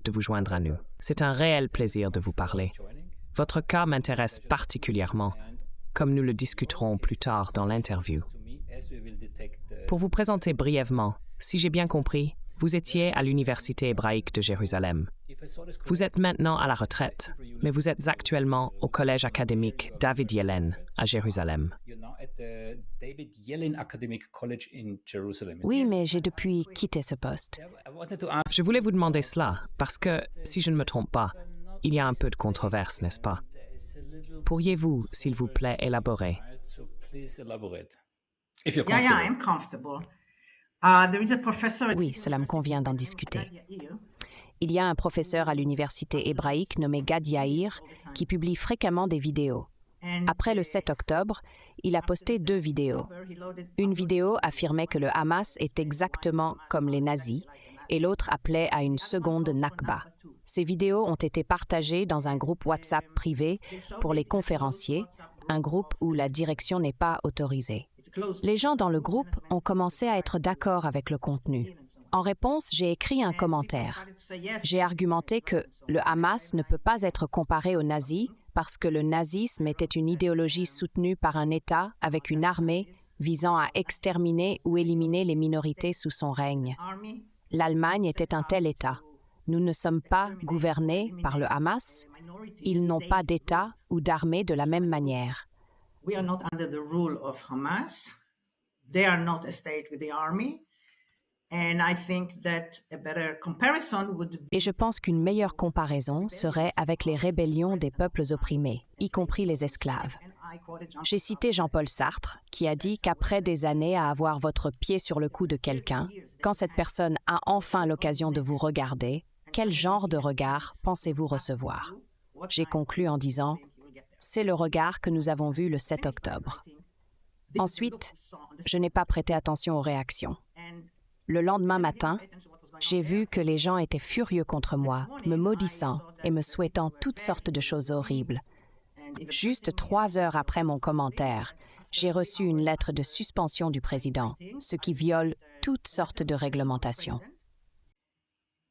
de vous joindre à nous. C'est un réel plaisir de vous parler. Votre cas m'intéresse particulièrement, comme nous le discuterons plus tard dans l'interview. Pour vous présenter brièvement, si j'ai bien compris, vous étiez à l'Université hébraïque de Jérusalem. Vous êtes maintenant à la retraite, mais vous êtes actuellement au collège académique David Yellen à Jérusalem. Oui, mais j'ai depuis quitté ce poste. Je voulais vous demander cela parce que, si je ne me trompe pas, il y a un peu de controverse, n'est-ce pas? Pourriez-vous, s'il vous plaît, élaborer? Oui, cela me convient d'en discuter. Il y a un professeur à l'université hébraïque nommé Gad Yair qui publie fréquemment des vidéos. Après le 7 octobre, il a posté 2 vidéos. Une vidéo affirmait que le Hamas est exactement comme les nazis et l'autre appelait à une seconde Nakba. Ces vidéos ont été partagées dans un groupe WhatsApp privé pour les conférenciers, un groupe où la direction n'est pas autorisée. Les gens dans le groupe ont commencé à être d'accord avec le contenu. En réponse, j'ai écrit un commentaire. J'ai argumenté que le Hamas ne peut pas être comparé aux nazis parce que le nazisme était une idéologie soutenue par un État avec une armée visant à exterminer ou éliminer les minorités sous son règne. L'Allemagne était un tel État. Nous ne sommes pas gouvernés par le Hamas. Ils n'ont pas d'État ou d'armée de la même manière. We are not under the rule of Hamas. They are not a state with the army. And I think that a better comparison would be... Et je pense qu'une meilleure comparaison serait avec les rébellions des peuples opprimés, y compris les esclaves. J'ai cité Jean-Paul Sartre, qui a dit qu'après des années à avoir votre pied sur le cou de quelqu'un, quand cette personne a enfin l'occasion de vous regarder, quel genre de regard pensez-vous recevoir? J'ai conclu en disant: c'est le regard que nous avons vu le 7 octobre. Ensuite, je n'ai pas prêté attention aux réactions. Le lendemain matin, j'ai vu que les gens étaient furieux contre moi, me maudissant et me souhaitant toutes sortes de choses horribles. Juste 3 heures après mon commentaire, j'ai reçu une lettre de suspension du président, ce qui viole toutes sortes de réglementations.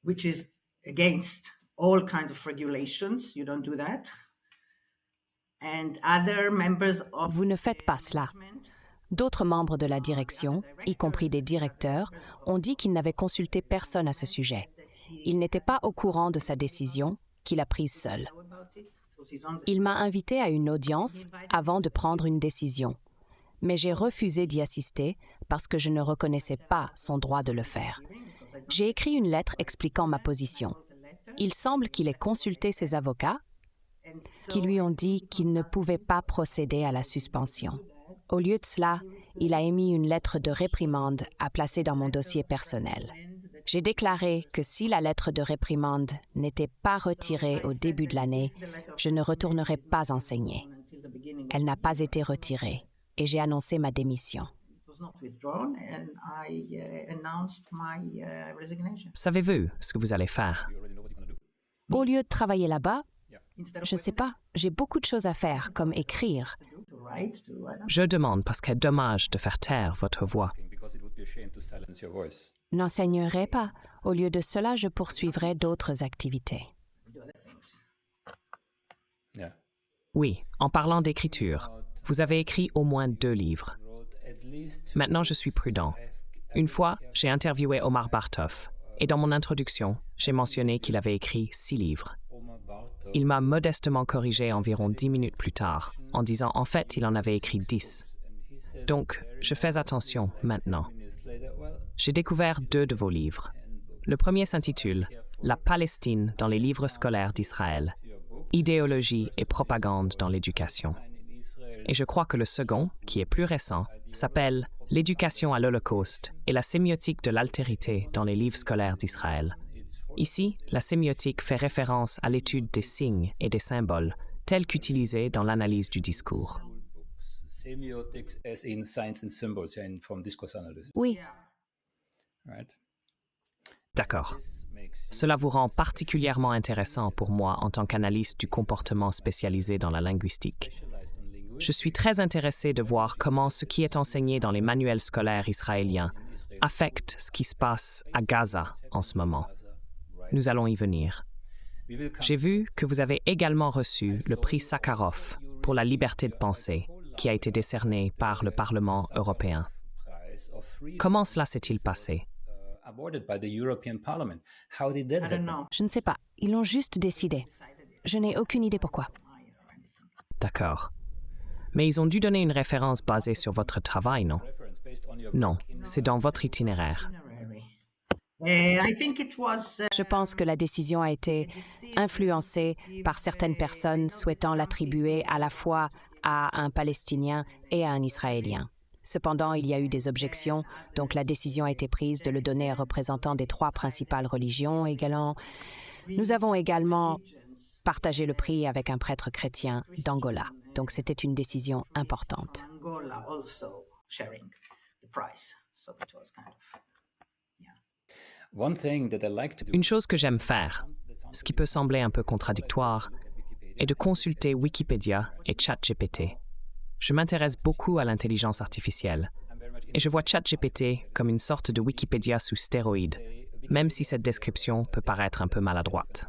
Which is against all kinds of regulations. You don't do that. And other members of... Vous ne faites pas cela. D'autres membres de la direction, y compris des directeurs, ont dit qu'ils n'avaient consulté personne à ce sujet. Ils n'étaient pas au courant de sa décision, qu'il a prise seul. Il m'a invité à une audience avant de prendre une décision, mais j'ai refusé d'y assister parce que je ne reconnaissais pas son droit de le faire. J'ai écrit une lettre expliquant ma position. Il semble qu'il ait consulté ses avocats, qui lui ont dit qu'il ne pouvait pas procéder à la suspension. Au lieu de cela, il a émis une lettre de réprimande à placer dans mon dossier personnel. J'ai déclaré que si la lettre de réprimande n'était pas retirée au début de l'année, je ne retournerais pas enseigner. Elle n'a pas été retirée et j'ai annoncé ma démission. Savez-vous ce que vous allez faire? Au lieu de travailler là-bas, je ne sais pas, j'ai beaucoup de choses à faire, comme écrire. Je demande parce qu'il est dommage de faire taire votre voix. N'enseignerai pas. Au lieu de cela, je poursuivrai d'autres activités. Oui, en parlant d'écriture, vous avez écrit au moins 2 livres. Maintenant, je suis prudent. Une fois, j'ai interviewé Omar Bartov, et dans mon introduction, j'ai mentionné qu'il avait écrit 6 livres. Il m'a modestement corrigé environ 10 minutes plus tard, en disant en fait il en avait écrit 10. Donc, je fais attention maintenant. J'ai découvert 2 de vos livres. Le premier s'intitule « La Palestine dans les livres scolaires d'Israël, idéologie et propagande dans l'éducation ». Et je crois que le second, qui est plus récent, s'appelle « L'éducation à l'Holocauste et la sémiotique de l'altérité dans les livres scolaires d'Israël ». Ici, la sémiotique fait référence à l'étude des signes et des symboles, tels qu'utilisés dans l'analyse du discours. Oui. D'accord. Cela vous rend particulièrement intéressant pour moi en tant qu'analyste du comportement spécialisé dans la linguistique. Je suis très intéressé de voir comment ce qui est enseigné dans les manuels scolaires israéliens affecte ce qui se passe à Gaza en ce moment. nous allons y venir. J'ai vu que vous avez également reçu le prix Sakharov pour la liberté de penser, qui a été décerné par le Parlement européen. Comment cela s'est-il passé? Je ne sais pas. Ils l'ont juste décidé. Je n'ai aucune idée pourquoi. D'accord. Mais ils ont dû donner une référence basée sur votre travail, non? Non, c'est dans votre itinéraire. Je pense que la décision a été influencée par certaines personnes souhaitant l'attribuer à la fois à un Palestinien et à un Israélien. Cependant, il y a eu des objections, donc la décision a été prise de le donner à représentant des 3 principales religions également. Nous avons également partagé le prix avec un prêtre chrétien d'Angola, donc c'était une décision importante. Une chose que j'aime faire, ce qui peut sembler un peu contradictoire, est de consulter Wikipédia et ChatGPT. Je m'intéresse beaucoup à l'intelligence artificielle et je vois ChatGPT comme une sorte de Wikipédia sous stéroïdes, même si cette description peut paraître un peu maladroite.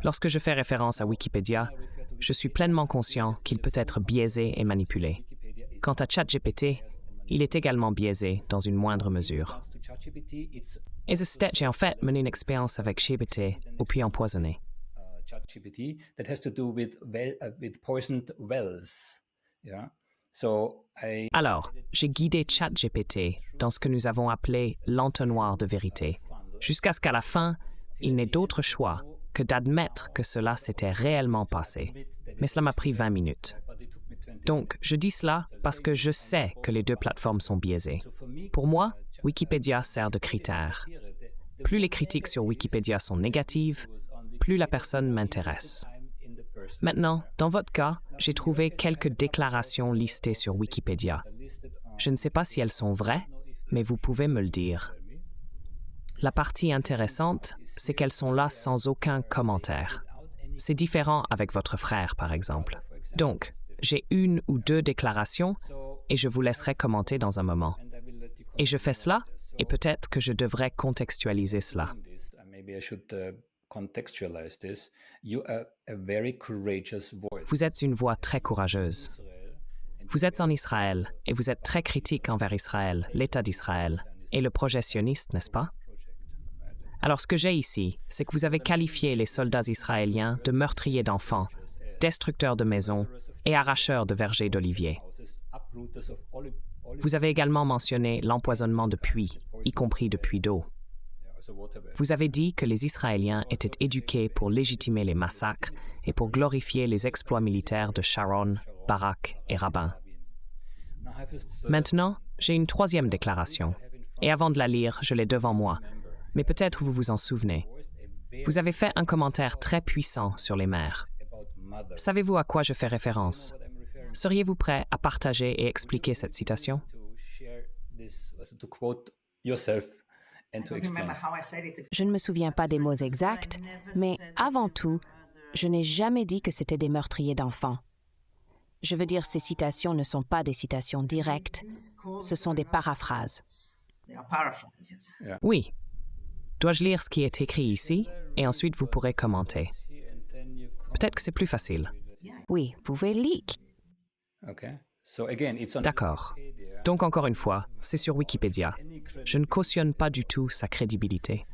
Lorsque je fais référence à Wikipédia, je suis pleinement conscient qu'il peut être biaisé et manipulé. Quant à ChatGPT, il est également biaisé dans une moindre mesure. Et j'ai en fait mené une expérience avec GPT au puits empoisonné. Alors, j'ai guidé ChatGPT dans ce que nous avons appelé l'entonnoir de vérité, jusqu'à ce qu'à la fin, il n'ait d'autre choix que d'admettre que cela s'était réellement passé. Mais cela m'a pris 20 minutes. Donc, je dis cela parce que je sais que les 2 plateformes sont biaisées. Pour moi, Wikipédia sert de critère. Plus les critiques sur Wikipédia sont négatives, plus la personne m'intéresse. Maintenant, dans votre cas, j'ai trouvé quelques déclarations listées sur Wikipédia. Je ne sais pas si elles sont vraies, mais vous pouvez me le dire. La partie intéressante, c'est qu'elles sont là sans aucun commentaire. C'est différent avec votre frère, par exemple. Donc, j'ai 1 ou 2 déclarations et je vous laisserai commenter dans un moment. Et je fais cela, et peut-être que je devrais contextualiser cela. Vous êtes une voix très courageuse. Vous êtes en Israël et vous êtes très critique envers Israël, l'État d'Israël et le projet sioniste, n'est-ce pas? Alors ce que j'ai ici, c'est que vous avez qualifié les soldats israéliens de meurtriers d'enfants, destructeurs de maisons et arracheurs de vergers d'oliviers. Vous avez également mentionné l'empoisonnement de puits, y compris de puits d'eau. Vous avez dit que les Israéliens étaient éduqués pour légitimer les massacres et pour glorifier les exploits militaires de Sharon, Barak et Rabin. Maintenant, j'ai une 3e déclaration, et avant de la lire, je l'ai devant moi, mais peut-être vous vous en souvenez. Vous avez fait un commentaire très puissant sur les mères. Savez-vous à quoi je fais référence? Seriez-vous prêt à partager et expliquer cette citation? Je ne me souviens pas des mots exacts, mais avant tout, je n'ai jamais dit que c'était des meurtriers d'enfants. Je veux dire, ces citations ne sont pas des citations directes, ce sont des paraphrases. Oui. Dois-je lire ce qui est écrit ici et ensuite vous pourrez commenter? Peut-être que c'est plus facile. Oui, vous pouvez lire. D'accord. Donc encore une fois, c'est sur Wikipédia. Je ne cautionne pas du tout sa crédibilité.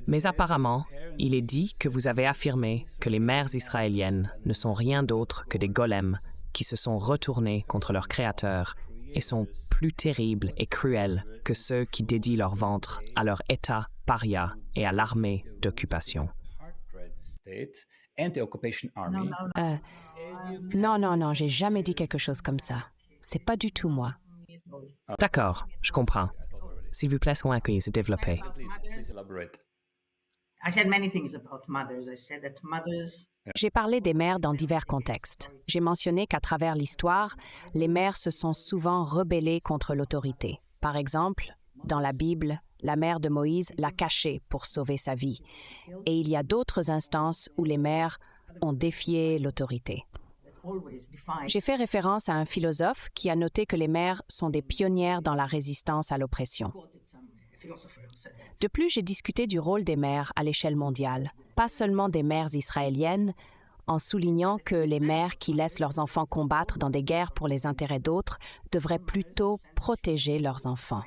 Mais apparemment, il est dit que vous avez affirmé que les mères israéliennes ne sont rien d'autre que des golems qui se sont retournés contre leur créateur et sont plus terribles et cruels que ceux qui dédient leur ventre à leur État paria et à l'armée d'occupation. Non, j'ai jamais dit quelque chose comme ça. C'est pas du tout moi. D'accord, je comprends. S'il vous plaît, soyez se développer. J'ai parlé des mères dans divers contextes. J'ai mentionné qu'à travers l'histoire, les mères se sont souvent rebellées contre l'autorité. Par exemple, dans la Bible, la mère de Moïse l'a caché pour sauver sa vie. Et il y a d'autres instances où les mères ont défié l'autorité. J'ai fait référence à un philosophe qui a noté que les mères sont des pionnières dans la résistance à l'oppression. De plus, j'ai discuté du rôle des mères à l'échelle mondiale, pas seulement des mères israéliennes, en soulignant que les mères qui laissent leurs enfants combattre dans des guerres pour les intérêts d'autres devraient plutôt protéger leurs enfants.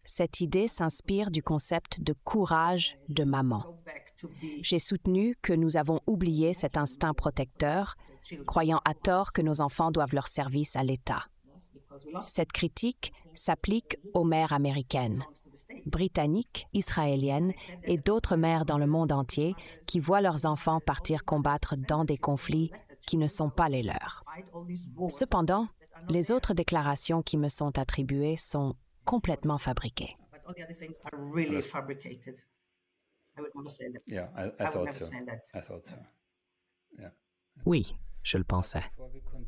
Cette idée s'inspire du concept de courage de maman. J'ai soutenu que nous avons oublié cet instinct protecteur, croyant à tort que nos enfants doivent leur service à l'État. Cette critique s'applique aux mères américaines, britanniques, israéliennes et d'autres mères dans le monde entier qui voient leurs enfants partir combattre dans des conflits qui ne sont pas les leurs. Cependant, les autres déclarations qui me sont attribuées sont complètement fabriquées. Oui, je le pensais.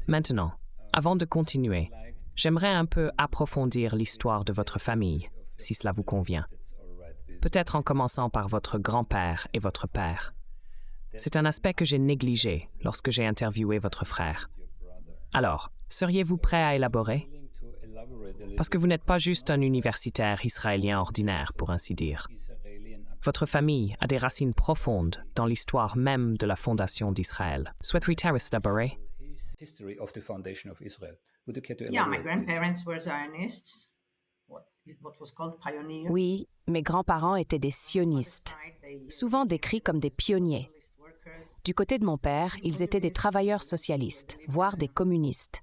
Maintenant, avant de continuer, j'aimerais un peu approfondir l'histoire de votre famille, si cela vous convient. Peut-être en commençant par votre grand-père et votre père. C'est un aspect que j'ai négligé lorsque j'ai interviewé votre frère. Alors, seriez-vous prêt à élaborer? Parce que vous n'êtes pas juste un universitaire israélien ordinaire, pour ainsi dire. Votre famille a des racines profondes dans l'histoire même de la fondation d'Israël. Souhaiterais-tu élaborer? Yeah, my grandparents were Zionists, what was called pioneers. Oui, mes grands-parents étaient des sionistes, souvent décrits comme des pionniers. Du côté de mon père, ils étaient des travailleurs socialistes, voire des communistes.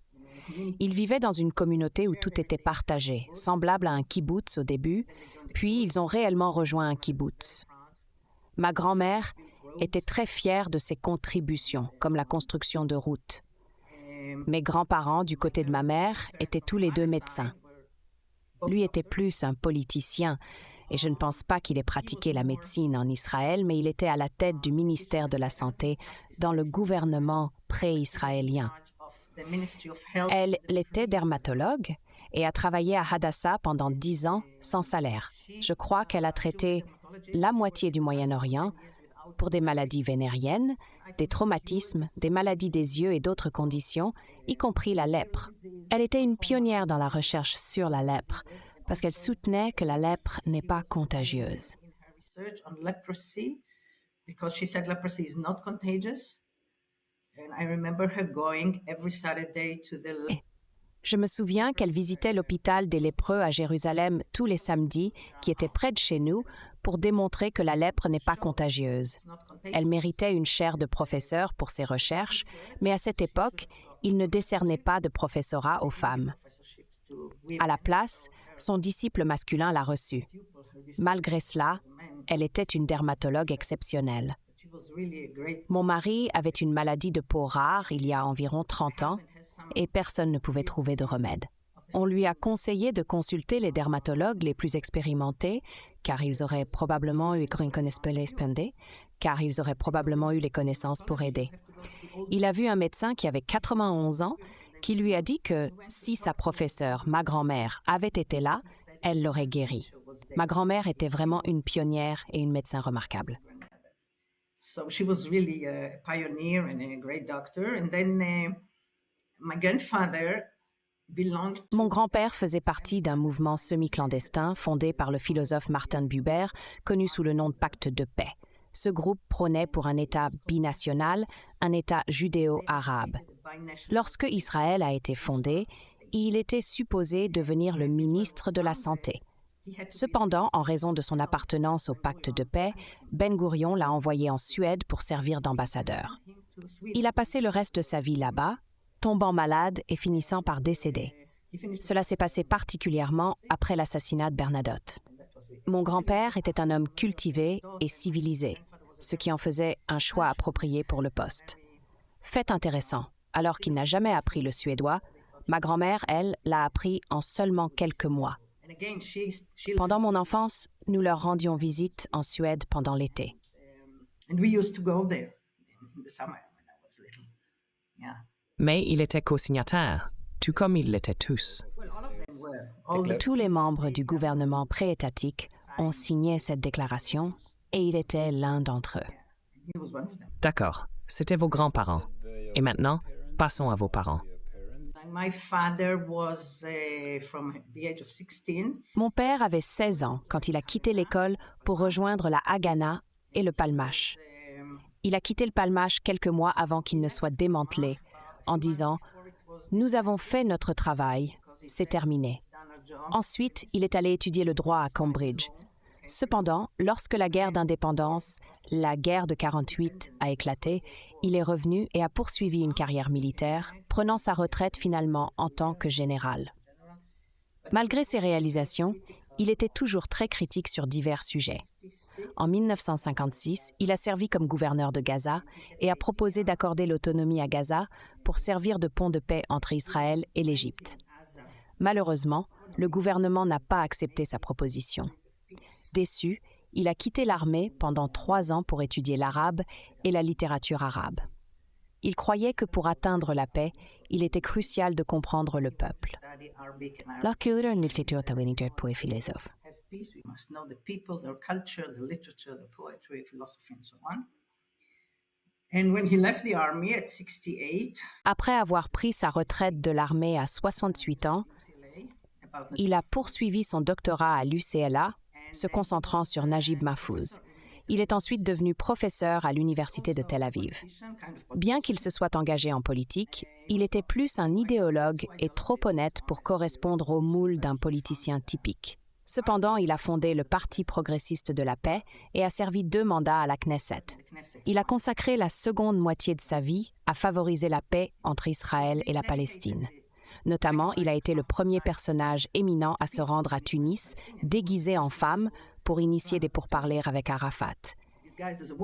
Ils vivaient dans une communauté où tout était partagé, semblable à un kibboutz au début, puis ils ont réellement rejoint un kibboutz. Ma grand-mère était très fière de ses contributions, comme la construction de routes. Mes grands-parents, du côté de ma mère, étaient tous les deux médecins. Lui était plus un politicien, et je ne pense pas qu'il ait pratiqué la médecine en Israël, mais il était à la tête du ministère de la Santé dans le gouvernement pré-israélien. Elle était dermatologue et a travaillé à Hadassah pendant 10 ans sans salaire. Je crois qu'elle a traité la moitié du Moyen-Orient pour des maladies vénériennes, des traumatismes, des maladies des yeux et d'autres conditions, y compris la lèpre. Elle était une pionnière dans la recherche sur la lèpre, parce qu'elle soutenait que la lèpre n'est pas contagieuse. Je me souviens qu'elle visitait l'hôpital des lépreux à Jérusalem tous les samedis, qui était près de chez nous, pour démontrer que la lèpre n'est pas contagieuse. Elle méritait une chaire de professeur pour ses recherches, mais à cette époque, il ne décernait pas de professorat aux femmes. À la place, son disciple masculin l'a reçue. Malgré cela, elle était une dermatologue exceptionnelle. Mon mari avait une maladie de peau rare il y a environ 30 ans et personne ne pouvait trouver de remède. On lui a conseillé de consulter les dermatologues les plus expérimentés, car ils auraient probablement eu les connaissances pour aider. Il a vu un médecin qui avait 91 ans, qui lui a dit que si sa professeure, ma grand-mère, avait été là, elle l'aurait guéri. Ma grand-mère était vraiment une pionnière et une médecin remarquable. So she was really a pioneer and a great doctor. And then my grandfather belonged. Mon grand-père faisait partie d'un mouvement semi-clandestin fondé par le philosophe Martin Buber, connu sous le nom de Pacte de paix. Ce groupe prônait pour un État binational, un État judéo-arabe. Lorsque Israël a été fondé, il était supposé devenir le ministre de la Santé. Cependant, en raison de son appartenance au pacte de paix, Ben Gourion l'a envoyé en Suède pour servir d'ambassadeur. Il a passé le reste de sa vie là-bas, tombant malade et finissant par décéder. Cela s'est passé particulièrement après l'assassinat de Bernadotte. Mon grand-père était un homme cultivé et civilisé, ce qui en faisait un choix approprié pour le poste. Fait intéressant, alors qu'il n'a jamais appris le suédois, ma grand-mère, elle, l'a appris en seulement quelques mois. Pendant mon enfance, nous leur rendions visite en Suède pendant l'été. Mais il était co-signataire, tout comme ils l'étaient tous. Tous les membres du gouvernement pré-étatique ont signé cette déclaration et il était l'un d'entre eux. D'accord, c'était vos grands-parents. Et maintenant, passons à vos parents. Mon père avait 16 ans quand il a quitté l'école pour rejoindre la Haganah et le Palmach. Il a quitté le Palmach quelques mois avant qu'il ne soit démantelé, en disant « Nous avons fait notre travail, c'est terminé ». Ensuite, il est allé étudier le droit à Cambridge. Cependant, lorsque la guerre d'indépendance, la guerre de 48, a éclaté, il est revenu et a poursuivi une carrière militaire, prenant sa retraite finalement en tant que général. Malgré ses réalisations, il était toujours très critique sur divers sujets. En 1956, il a servi comme gouverneur de Gaza et a proposé d'accorder l'autonomie à Gaza pour servir de pont de paix entre Israël et l'Égypte. Malheureusement, le gouvernement n'a pas accepté sa proposition. Déçu, il a quitté l'armée pendant 3 ans pour étudier l'arabe et la littérature arabe. Il croyait que pour atteindre la paix, il était crucial de comprendre le peuple. Après avoir pris sa retraite de l'armée à 68 ans, il a poursuivi son doctorat à l'UCLA, se concentrant sur Najib Mahfouz. Il est ensuite devenu professeur à l'Université de Tel Aviv. Bien qu'il se soit engagé en politique, il était plus un idéologue et trop honnête pour correspondre au moule d'un politicien typique. Cependant, il a fondé le Parti progressiste de la paix et a servi 2 mandats à la Knesset. Il a consacré la seconde moitié de sa vie à favoriser la paix entre Israël et la Palestine. Notamment, il a été le premier personnage éminent à se rendre à Tunis, déguisé en femme, pour initier des pourparlers avec Arafat.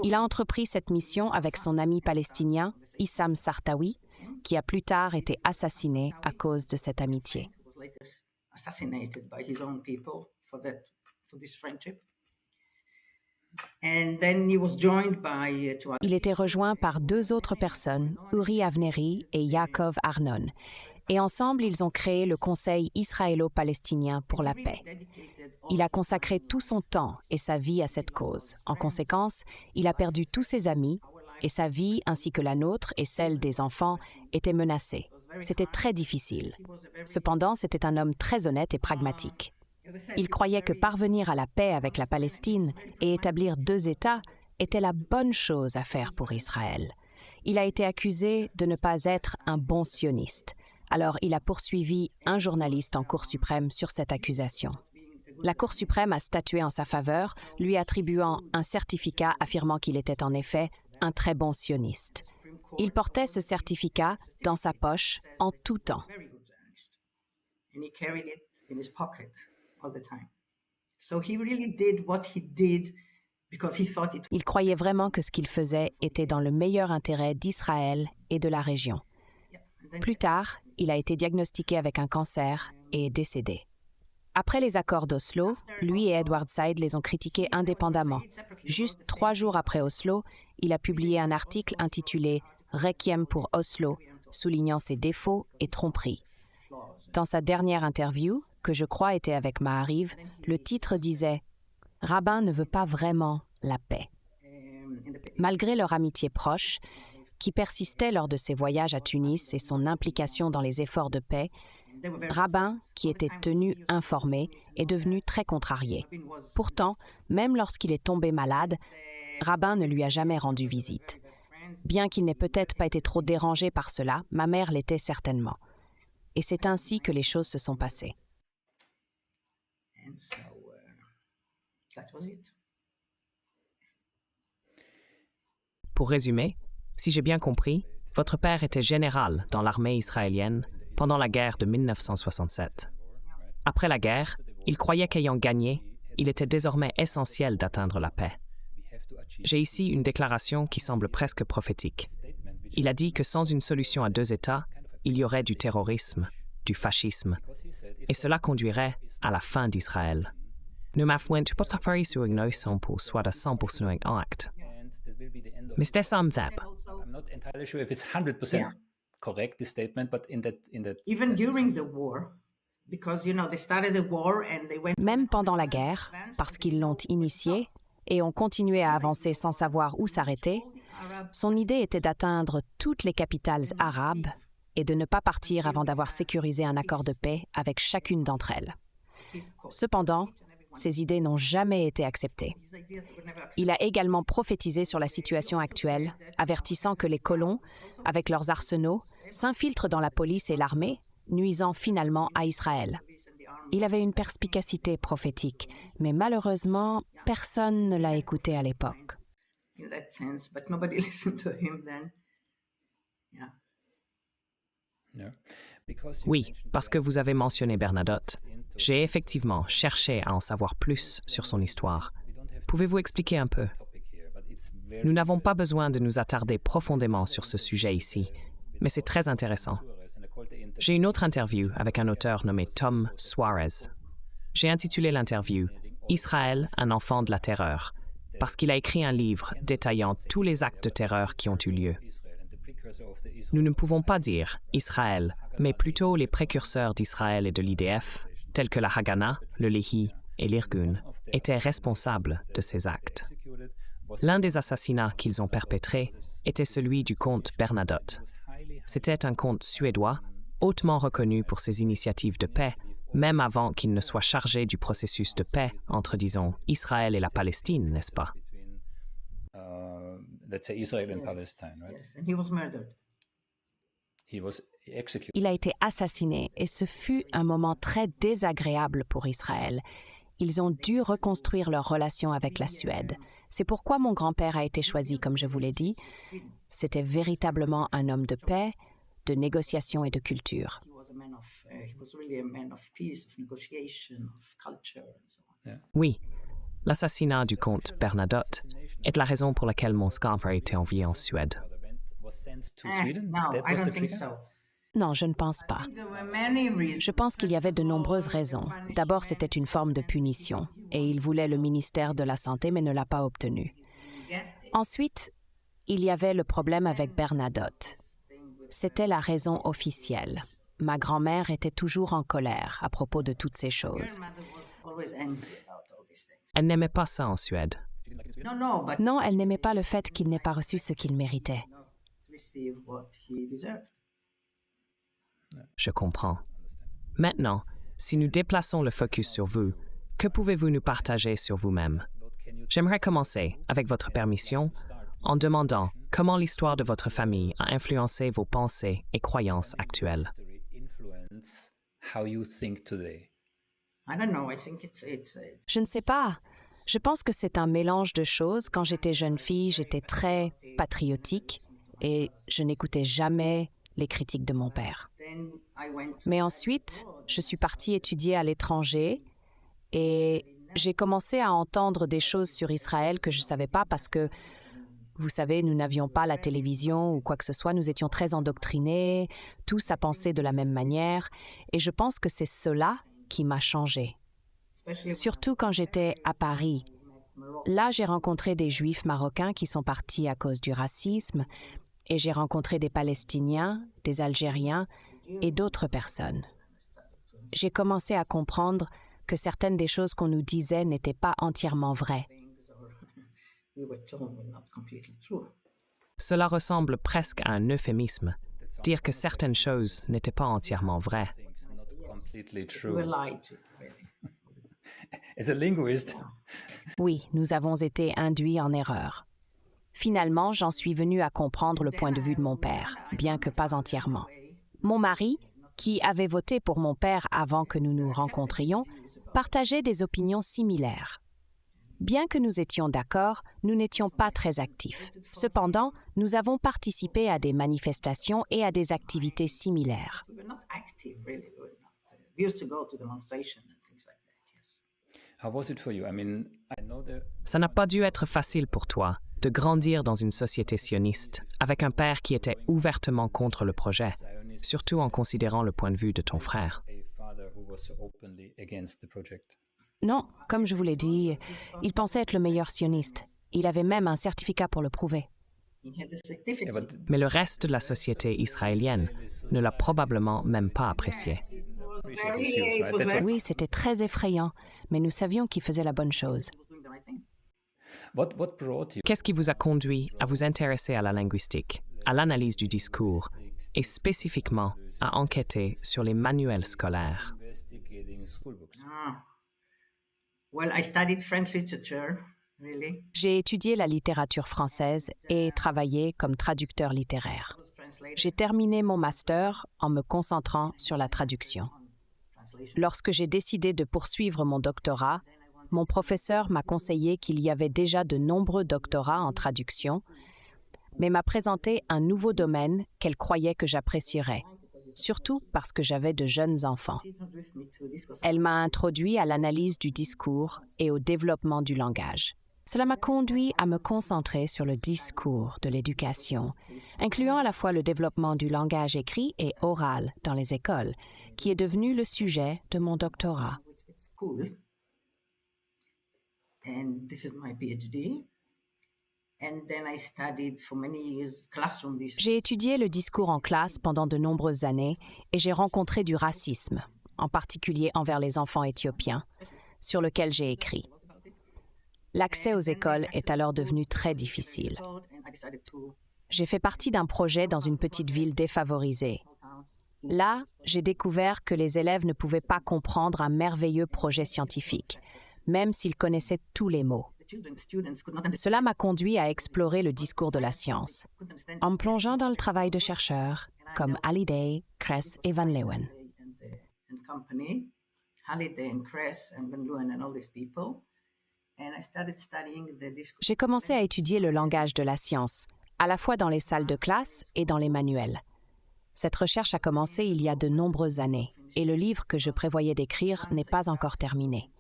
Il a entrepris cette mission avec son ami palestinien, Issam Sartawi, qui a plus tard été assassiné à cause de cette amitié. Il était rejoint par 2 autres personnes, Uri Avneri et Yaakov Arnon, et ensemble, ils ont créé le Conseil israélo-palestinien pour la paix. Il a consacré tout son temps et sa vie à cette cause. En conséquence, il a perdu tous ses amis et sa vie, ainsi que la nôtre et celle des enfants, étaient menacées. C'était très difficile. Cependant, c'était un homme très honnête et pragmatique. Il croyait que parvenir à la paix avec la Palestine et établir 2 États était la bonne chose à faire pour Israël. Il a été accusé de ne pas être un bon sioniste. Alors, il a poursuivi un journaliste en Cour suprême sur cette accusation. La Cour suprême a statué en sa faveur, lui attribuant un certificat affirmant qu'il était en effet un très bon sioniste. Il portait ce certificat dans sa poche en tout temps. Il croyait vraiment que ce qu'il faisait était dans le meilleur intérêt d'Israël et de la région. Plus tard, il a été diagnostiqué avec un cancer et est décédé. Après les accords d'Oslo, lui et Edward Said les ont critiqués indépendamment. Juste 3 jours après Oslo, il a publié un article intitulé « Requiem pour Oslo », soulignant ses défauts et tromperies. Dans sa dernière interview, que je crois était avec Maariv, le titre disait « Rabin ne veut pas vraiment la paix ». Malgré leur amitié proche, qui persistait lors de ses voyages à Tunis et son implication dans les efforts de paix, Rabin, qui était tenu informé, est devenu très contrarié. Pourtant, même lorsqu'il est tombé malade, Rabin ne lui a jamais rendu visite. Bien qu'il n'ait peut-être pas été trop dérangé par cela, ma mère l'était certainement. Et c'est ainsi que les choses se sont passées. Pour résumer, si j'ai bien compris, votre père était général dans l'armée israélienne pendant la guerre de 1967. Après la guerre, il croyait qu'ayant gagné, il était désormais essentiel d'atteindre la paix. J'ai ici une déclaration qui semble presque prophétique. Il a dit que sans une solution à 2 États, il y aurait du terrorisme, du fascisme, et cela conduirait à la fin d'Israël. Nu mafwent potaparisuignoison pour soit à 100% acte. Mr. Samzab. I'm not entirely sure if it's 100% correct, this statement, but in that even during the war, because they started the war and they went. Même pendant la guerre, parce qu'ils l'ont initié et ont continué à avancer sans savoir où s'arrêter, son idée était d'atteindre toutes les capitales arabes et de ne pas partir avant d'avoir sécurisé un accord de paix avec chacune d'entre elles. Cependant, ces idées n'ont jamais été acceptées. Il a également prophétisé sur la situation actuelle, avertissant que les colons, avec leurs arsenaux, s'infiltrent dans la police et l'armée, nuisant finalement à Israël. Il avait une perspicacité prophétique, mais malheureusement, personne ne l'a écouté à l'époque. Oui, parce que vous avez mentionné Bernadotte. J'ai effectivement cherché à en savoir plus sur son histoire. Pouvez-vous expliquer un peu? Nous n'avons pas besoin de nous attarder profondément sur ce sujet ici, mais c'est très intéressant. J'ai une autre interview avec un auteur nommé Tom Suarez. J'ai intitulé l'interview « Israël, un enfant de la terreur », parce qu'il a écrit un livre détaillant tous les actes de terreur qui ont eu lieu. Nous ne pouvons pas dire Israël, mais plutôt les précurseurs d'Israël et de l'IDF, tels que la Haganah, le Lehi et l'Irgun, étaient responsables de ces actes. L'un des assassinats qu'ils ont perpétrés était celui du comte Bernadotte. C'était un comte suédois, hautement reconnu pour ses initiatives de paix, même avant qu'il ne soit chargé du processus de paix entre, disons, Israël et la Palestine, n'est-ce pas? Let's say Israel and Palestine, right? Yes, and he was murdered. He was executed. Il a été assassiné et ce fut un moment très désagréable pour Israël. Ils ont dû reconstruire leur relation avec la Suède. C'est pourquoi mon grand-père a été choisi, comme je vous l'ai dit. C'était véritablement un homme de paix, de négociation et de culture. He was really a man of peace, of negotiation, of culture, and so on. Oui, l'assassinat du comte Bernadotte est la raison pour laquelle mon scalp a été envoyé en Suède. Was sent to Sweden? No, That I was the don't think trigger? so. Non, je ne pense pas. There were many reasons. Je pense qu'il y avait de nombreuses raisons. D'abord, c'était une forme de punition, et il voulait le ministère de la Santé, mais ne l'a pas obtenu. Ensuite, il y avait le problème avec Bernadotte. C'était la raison officielle. Ma grand-mère était toujours en colère à propos de toutes ces choses. Mother was always angry about all these things. Elle n'aimait pas ça en Suède. No, but Non, elle n'aimait pas le fait qu'il n'ait pas reçu ce qu'il méritait. receive what he deserved. Je comprends. Maintenant, si nous déplaçons le focus sur vous, que pouvez-vous nous partager sur vous-même? J'aimerais commencer, avec votre permission, en demandant comment l'histoire de votre famille a influencé vos pensées et croyances actuelles. Influence how you think today. I don't know. I think it's Je ne sais pas. Je pense que c'est un mélange de choses. Quand j'étais jeune fille, j'étais très patriotique et je n'écoutais jamais les critiques de mon père. then I went Mais ensuite, je suis partie étudier à l'étranger et j'ai commencé à entendre des choses sur Israël que je ne savais pas parce que, vous savez, nous n'avions pas la télévision ou quoi que ce soit, nous étions très endoctrinés, tous à penser de la même manière, et je pense que c'est cela qui m'a changée. Surtout quand j'étais à Paris. Là, j'ai rencontré des Juifs marocains qui sont partis à cause du racisme, et j'ai rencontré des Palestiniens, des Algériens et d'autres personnes. J'ai commencé à comprendre que certaines des choses qu'on nous disait n'étaient pas entièrement vraies. we were told were not completely true. Cela ressemble presque à un euphémisme, dire que certaines choses n'étaient pas entièrement vraies. Things not completely We were true. lied to, really. As a linguist, Oui, nous avons été induits en erreur. Finalement, j'en suis venue à comprendre le point de vue de mon père, bien que pas entièrement. Mon mari, qui avait voté pour mon père avant que nous nous rencontrions, partageait des opinions similaires. Bien que nous étions d'accord, nous n'étions pas très actifs. Cependant, nous avons participé à des manifestations et à des activités similaires. We were not active, really. We used to go to demonstrations and things like that, yes. how was it for you? I mean, I know the Ça n'a pas dû être facile pour toi de grandir dans une société sioniste avec un père qui était ouvertement contre le projet, surtout en considérant le point de vue de ton frère. a father who was openly against the project. Non, comme je vous l'ai dit, il pensait être le meilleur sioniste. Il avait même un certificat pour le prouver. He had a certificate. Yeah, but Mais le reste de la société israélienne ne l'a probablement même pas apprécié. appreciate his views, right? That's Oui, c'était très effrayant, mais nous savions qu'il faisait la bonne chose. Doing the right thing. what brought you Qu'est-ce qui vous a conduit à vous intéresser à la linguistique, à l'analyse du discours et spécifiquement à enquêter sur les manuels scolaires. Well, I studied French literature, really. J'ai étudié la littérature française et travaillé comme traducteur littéraire. J'ai terminé mon master en me concentrant sur la traduction. Lorsque j'ai décidé de poursuivre mon doctorat, mon professeur m'a conseillé qu'il y avait déjà de nombreux doctorats en traduction, mais m'a présenté un nouveau domaine qu'elle croyait que j'apprécierais, surtout parce que j'avais de jeunes enfants. Elle m'a introduit à l'analyse du discours et au développement du langage. Cela m'a conduit à me concentrer sur le discours de l'éducation, incluant à la fois le développement du langage écrit et oral dans les écoles, qui est devenu le sujet de mon doctorat. J'ai étudié le discours en classe pendant de nombreuses années et j'ai rencontré du racisme, en particulier envers les enfants éthiopiens, sur lequel j'ai écrit. L'accès aux écoles est alors devenu très difficile. J'ai fait partie d'un projet dans une petite ville défavorisée. Là, j'ai découvert que les élèves ne pouvaient pas comprendre un merveilleux projet scientifique, même s'ils connaissaient tous les mots. Cela m'a conduit à explorer le discours de la science, en me plongeant dans le travail de chercheurs comme Halliday, Kress et Van Leeuwen. J'ai commencé à étudier le langage de la science, à la fois dans les salles de classe et dans les manuels. Cette recherche a commencé il y a de nombreuses années, et le livre que je prévoyais d'écrire n'est pas encore terminé.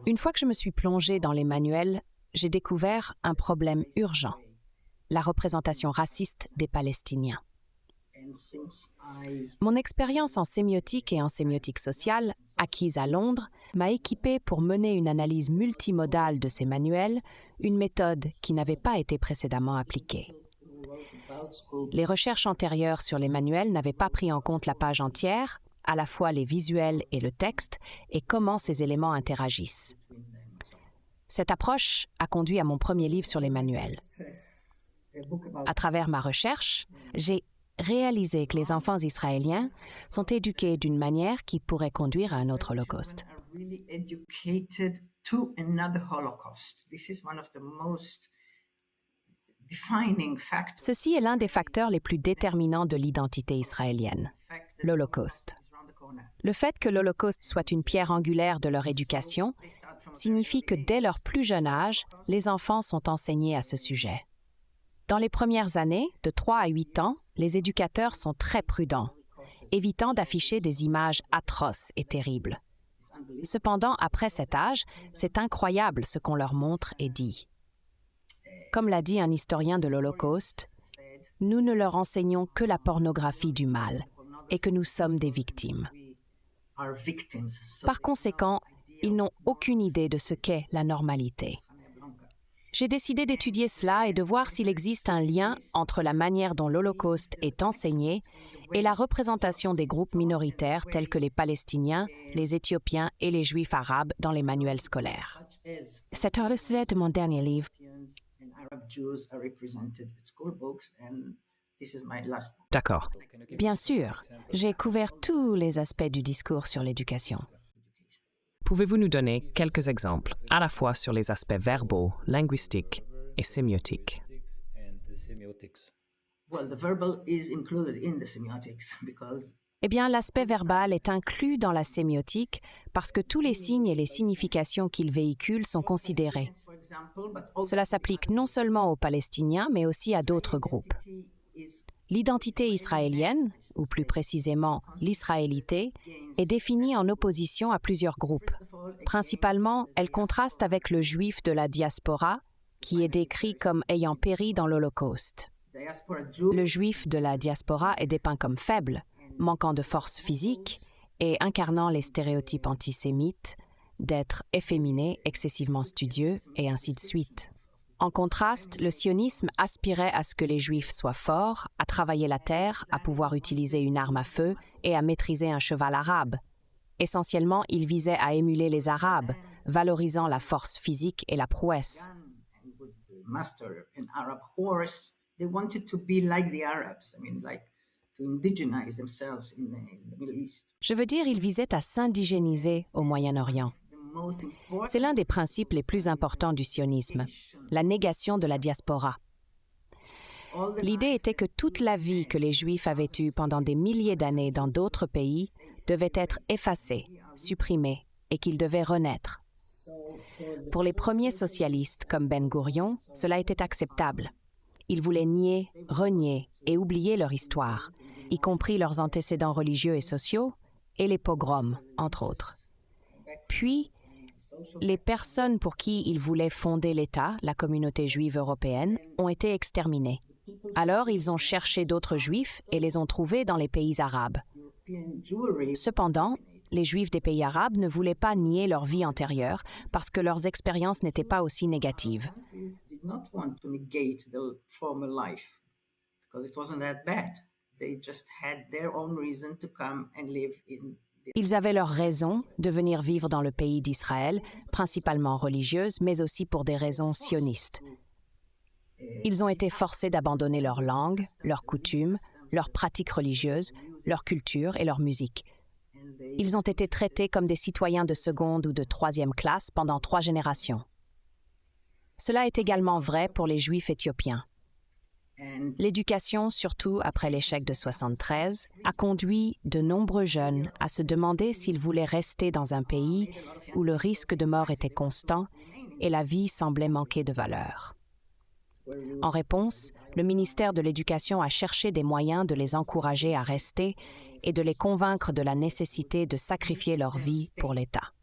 Une fois que je me suis plongée dans les manuels, j'ai découvert un problème urgent, la représentation raciste des Palestiniens. Mon expérience en sémiotique et en sémiotique sociale, acquise à Londres, m'a équipée pour mener une analyse multimodale de ces manuels, une méthode qui n'avait pas été précédemment appliquée. Les recherches antérieures sur les manuels n'avaient pas pris en compte la page entière, à la fois les visuels et le texte, et comment ces éléments interagissent. Cette approche a conduit à mon premier livre sur les manuels. À travers ma recherche, j'ai réalisé que les enfants israéliens sont éduqués d'une manière qui pourrait conduire à un autre holocauste. Ceci est l'un des facteurs les plus déterminants de l'identité israélienne, l'Holocauste. Le fait que l'Holocauste soit une pierre angulaire de leur éducation signifie que dès leur plus jeune âge, les enfants sont enseignés à ce sujet. Dans les premières années, de 3 à 8 ans, les éducateurs sont très prudents, évitant d'afficher des images atroces et terribles. Cependant, après cet âge, c'est incroyable ce qu'on leur montre et dit. Comme l'a dit un historien de l'Holocauste, nous ne leur enseignons que la pornographie du mal et que nous sommes des victimes. Par conséquent, ils n'ont aucune idée de ce qu'est la normalité. J'ai décidé d'étudier cela et de voir s'il existe un lien entre la manière dont l'Holocauste est enseigné et la représentation des groupes minoritaires tels que les Palestiniens, les Éthiopiens et les Juifs arabes dans les manuels scolaires. C'est le sujet de mon dernier livre. D'accord. Bien sûr, j'ai couvert tous les aspects du discours sur l'éducation. Pouvez-vous nous donner quelques exemples, à la fois sur les aspects verbaux, linguistiques et sémiotiques? Eh bien, l'aspect verbal est inclus dans la sémiotique parce que tous les signes et les significations qu'il véhicule sont considérés. Cela s'applique non seulement aux Palestiniens, mais aussi à d'autres groupes. L'identité israélienne, ou plus précisément l'israélité, est définie en opposition à plusieurs groupes. Principalement, elle contraste avec le juif de la diaspora, qui est décrit comme ayant péri dans l'Holocauste. Le juif de la diaspora est dépeint comme faible, manquant de force physique et incarnant les stéréotypes antisémites d'être efféminé, excessivement studieux, et ainsi de suite. En contraste, le sionisme aspirait à ce que les Juifs soient forts, à travailler la terre, à pouvoir utiliser une arme à feu et à maîtriser un cheval arabe. Essentiellement, il visait à émuler les Arabes, valorisant la force physique et la prouesse. They wanted to be like the Arabs, I mean, like to indigenize themselves in the Middle East. Je veux dire, ils visaient à s'indigéniser au Moyen-Orient. C'est l'un des principes les plus importants du sionisme, la négation de la diaspora. L'idée était que toute la vie que les Juifs avaient eue pendant des milliers d'années dans d'autres pays devait être effacée, supprimée, et qu'ils devaient renaître. Pour les premiers socialistes comme Ben Gourion, cela était acceptable. Ils voulaient nier, renier et oublier leur histoire, y compris leurs antécédents religieux et sociaux, et les pogroms, entre autres. Puis, les personnes pour qui ils voulaient fonder l'État, la communauté juive européenne, ont été exterminées. Alors, ils ont cherché d'autres juifs et les ont trouvés dans les pays arabes. Cependant, les juifs des pays arabes ne voulaient pas nier leur vie antérieure parce que leurs expériences n'étaient pas aussi négatives. Ils avaient leurs raisons de venir vivre dans le pays d'Israël, principalement religieuses, mais aussi pour des raisons sionistes. Ils ont été forcés d'abandonner leur langue, leurs coutumes, leurs pratiques religieuses, leur culture et leur musique. Ils ont été traités comme des citoyens de seconde ou de troisième classe pendant 3 générations. Cela est également vrai pour les Juifs éthiopiens. L'éducation, surtout après l'échec de 1973, a conduit de nombreux jeunes à se demander s'ils voulaient rester dans un pays où le risque de mort était constant et la vie semblait manquer de valeur. En réponse, le ministère de l'Éducation a cherché des moyens de les encourager à rester et de les convaincre de la nécessité de sacrifier leur vie pour l'État.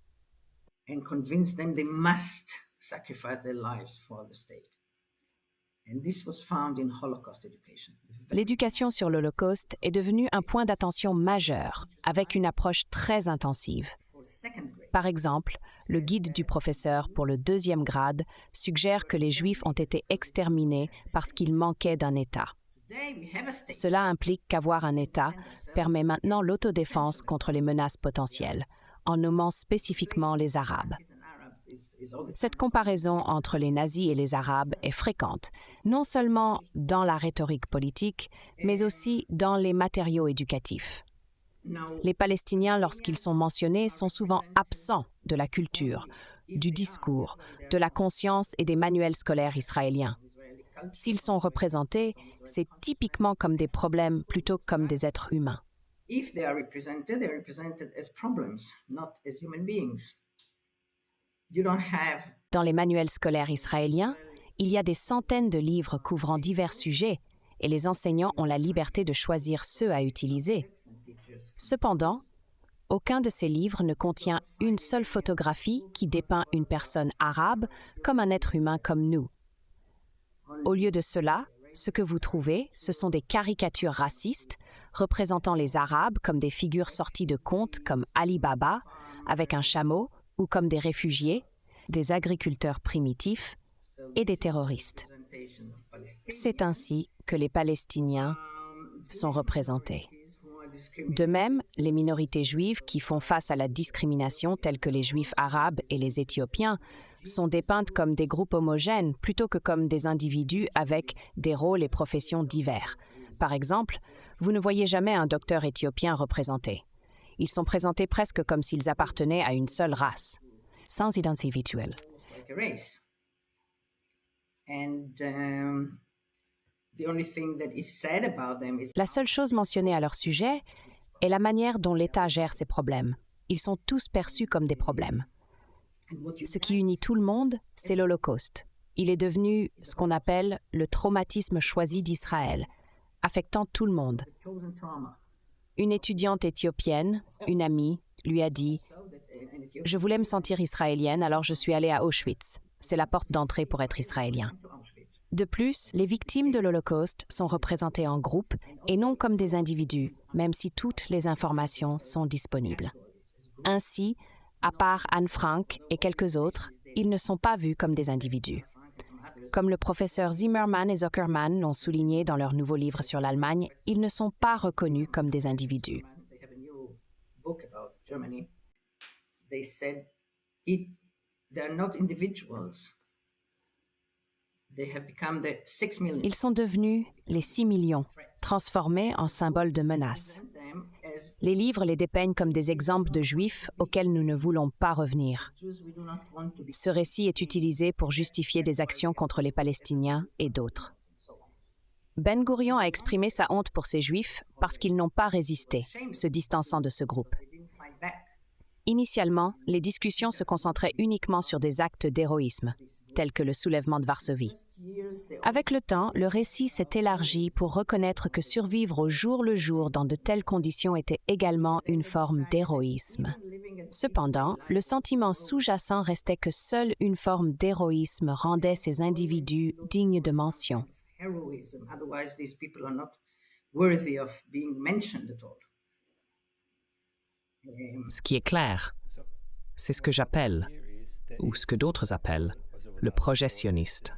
L'éducation sur l'Holocauste est devenue un point d'attention majeur, avec une approche très intensive. Par exemple, le guide du professeur pour le 2e grade suggère que les Juifs ont été exterminés parce qu'ils manquaient d'un État. Cela implique qu'avoir un État permet maintenant l'autodéfense contre les menaces potentielles, en nommant spécifiquement les Arabes. Cette comparaison entre les nazis et les Arabes est fréquente, non seulement dans la rhétorique politique, mais aussi dans les matériaux éducatifs. Les Palestiniens, lorsqu'ils sont mentionnés, sont souvent absents de la culture, du discours, de la conscience et des manuels scolaires israéliens. S'ils sont représentés, c'est typiquement comme des problèmes plutôt que comme des êtres humains. Dans les manuels scolaires israéliens, il y a des centaines de livres couvrant divers sujets et les enseignants ont la liberté de choisir ceux à utiliser. Cependant, aucun de ces livres ne contient une seule photographie qui dépeint une personne arabe comme un être humain comme nous. Au lieu de cela, ce que vous trouvez, ce sont des caricatures racistes représentant les Arabes comme des figures sorties de contes comme Ali Baba, avec un chameau, ou comme des réfugiés, des agriculteurs primitifs et des terroristes. C'est ainsi que les Palestiniens sont représentés. De même, les minorités juives qui font face à la discrimination, telles que les Juifs arabes et les Éthiopiens, sont dépeintes comme des groupes homogènes plutôt que comme des individus avec des rôles et professions divers. Par exemple, vous ne voyez jamais un docteur éthiopien représenté. Ils sont présentés presque comme s'ils appartenaient à une seule race, sans identité visuelle. La seule chose mentionnée à leur sujet est la manière dont l'État gère ces problèmes. Ils sont tous perçus comme des problèmes. Ce qui unit tout le monde, c'est l'Holocauste. Il est devenu ce qu'on appelle le traumatisme choisi d'Israël, affectant tout le monde. Une étudiante éthiopienne, une amie, lui a dit « Je voulais me sentir israélienne, alors je suis allée à Auschwitz. C'est la porte d'entrée pour être israélien. » De plus, les victimes de l'Holocauste sont représentées en groupe et non comme des individus, même si toutes les informations sont disponibles. Ainsi, à part Anne Frank et quelques autres, ils ne sont pas vus comme des individus. Comme le professeur Zimmerman et Zuckerman l'ont souligné dans leur nouveau livre sur l'Allemagne, ils ne sont pas reconnus comme des individus. Ils sont devenus les 6 millions, transformés en symboles de menace. Les livres les dépeignent comme des exemples de juifs auxquels nous ne voulons pas revenir. Ce récit est utilisé pour justifier des actions contre les Palestiniens et d'autres. Ben Gourion a exprimé sa honte pour ces juifs parce qu'ils n'ont pas résisté, se distançant de ce groupe. Initialement, les discussions se concentraient uniquement sur des actes d'héroïsme, tels que le soulèvement de Varsovie. Avec le temps, le récit s'est élargi pour reconnaître que survivre au jour le jour dans de telles conditions était également une forme d'héroïsme. Cependant, le sentiment sous-jacent restait que seule une forme d'héroïsme rendait ces individus dignes de mention. Ce qui est clair, c'est ce que j'appelle, ou ce que d'autres appellent, le projet sioniste.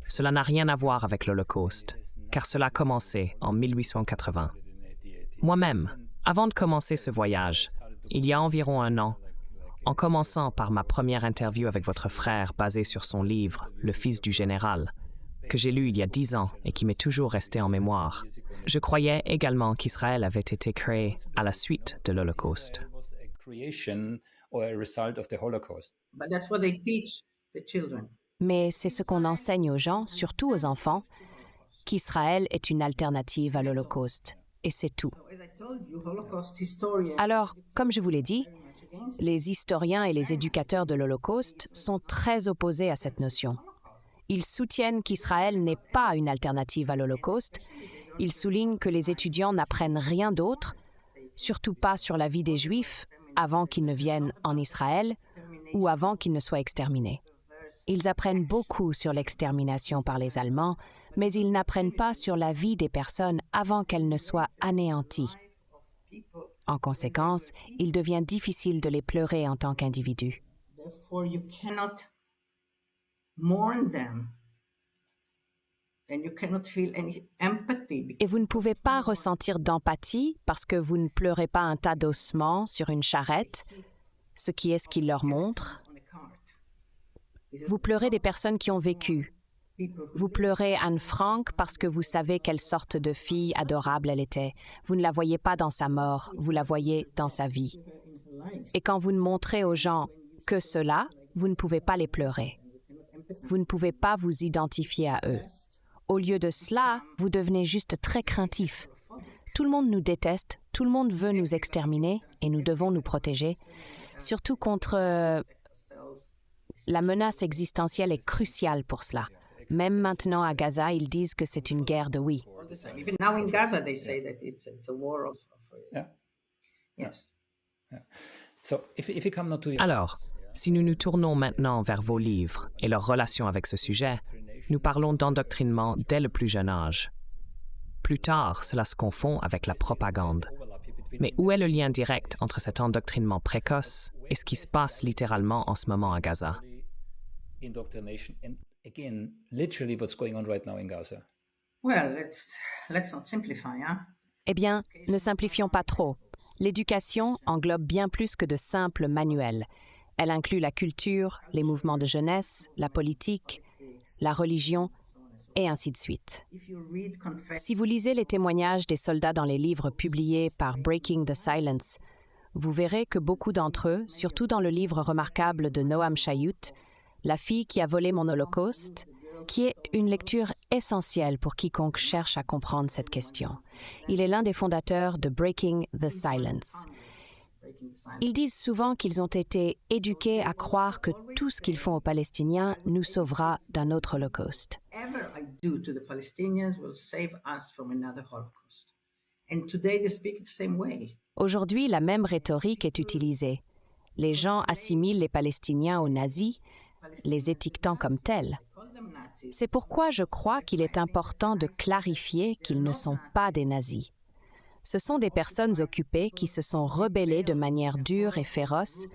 Cela n'a rien à voir avec l'Holocauste, car cela a commencé en 1880. Moi-même, avant de commencer ce voyage, il y a environ 1 an, en commençant par ma première interview avec votre frère basée sur son livre « Le fils du général », que j'ai lu il y a 10 ans et qui m'est toujours resté en mémoire, je croyais également qu'Israël avait été créé à la suite de l'Holocauste. Mais c'est ce qu'on enseigne aux gens, surtout aux enfants, qu'Israël est une alternative à l'Holocauste. Et c'est tout. Alors, comme je vous l'ai dit, les historiens et les éducateurs de l'Holocauste sont très opposés à cette notion. Ils soutiennent qu'Israël n'est pas une alternative à l'Holocauste. Ils soulignent que les étudiants n'apprennent rien d'autre, surtout pas sur la vie des Juifs, avant qu'ils ne viennent en Israël ou avant qu'ils ne soient exterminés. Ils apprennent beaucoup sur l'extermination par les Allemands, mais ils n'apprennent pas sur la vie des personnes avant qu'elles ne soient anéanties. En conséquence, il devient difficile de les pleurer en tant qu'individus. Et vous ne pouvez pas ressentir d'empathie parce que vous ne pleurez pas un tas d'ossements sur une charrette, ce qui est ce qu'il leur montre. Vous pleurez des personnes qui ont vécu. Vous pleurez Anne Frank parce que vous savez quelle sorte de fille adorable elle était. Vous ne la voyez pas dans sa mort, vous la voyez dans sa vie. Et quand vous ne montrez aux gens que cela, vous ne pouvez pas les pleurer. Vous ne pouvez pas vous identifier à eux. Au lieu de cela, vous devenez juste très craintif. Tout le monde nous déteste, tout le monde veut nous exterminer et nous devons nous protéger, surtout contre... La menace existentielle est cruciale pour cela. Même maintenant à Gaza, ils disent que c'est une guerre de oui. Alors, si nous nous tournons maintenant vers vos livres et leur relation avec ce sujet, nous parlons d'endoctrinement dès le plus jeune âge. Plus tard, cela se confond avec la propagande. Mais où est le lien direct entre cet endoctrinement précoce et ce qui se passe littéralement en ce moment à Gaza? Again, literally what's going on right now in Gaza. Well, let's not simplify, hein? Eh bien, ne simplifions pas trop. L'éducation englobe bien plus que de simples manuels. Elle inclut la culture, les mouvements de jeunesse, la politique, la religion, et ainsi de suite. Si vous lisez les témoignages des soldats dans les livres publiés par Breaking the Silence, vous verrez que beaucoup d'entre eux, surtout dans le livre remarquable de Noam Chayut, La fille qui a volé mon Holocauste, qui est une lecture essentielle pour quiconque cherche à comprendre cette question. Il est l'un des fondateurs de Breaking the Silence. Ils disent souvent qu'ils ont été éduqués à croire que tout ce qu'ils font aux Palestiniens nous sauvera d'un autre Holocauste. Aujourd'hui, la même rhétorique est utilisée. Les gens assimilent les Palestiniens aux nazis, les étiquetant comme tels. C'est pourquoi je crois qu'il est important de clarifier qu'ils ne sont pas des nazis. Ce sont des personnes occupées qui se sont rebellées de manière dure et féroce,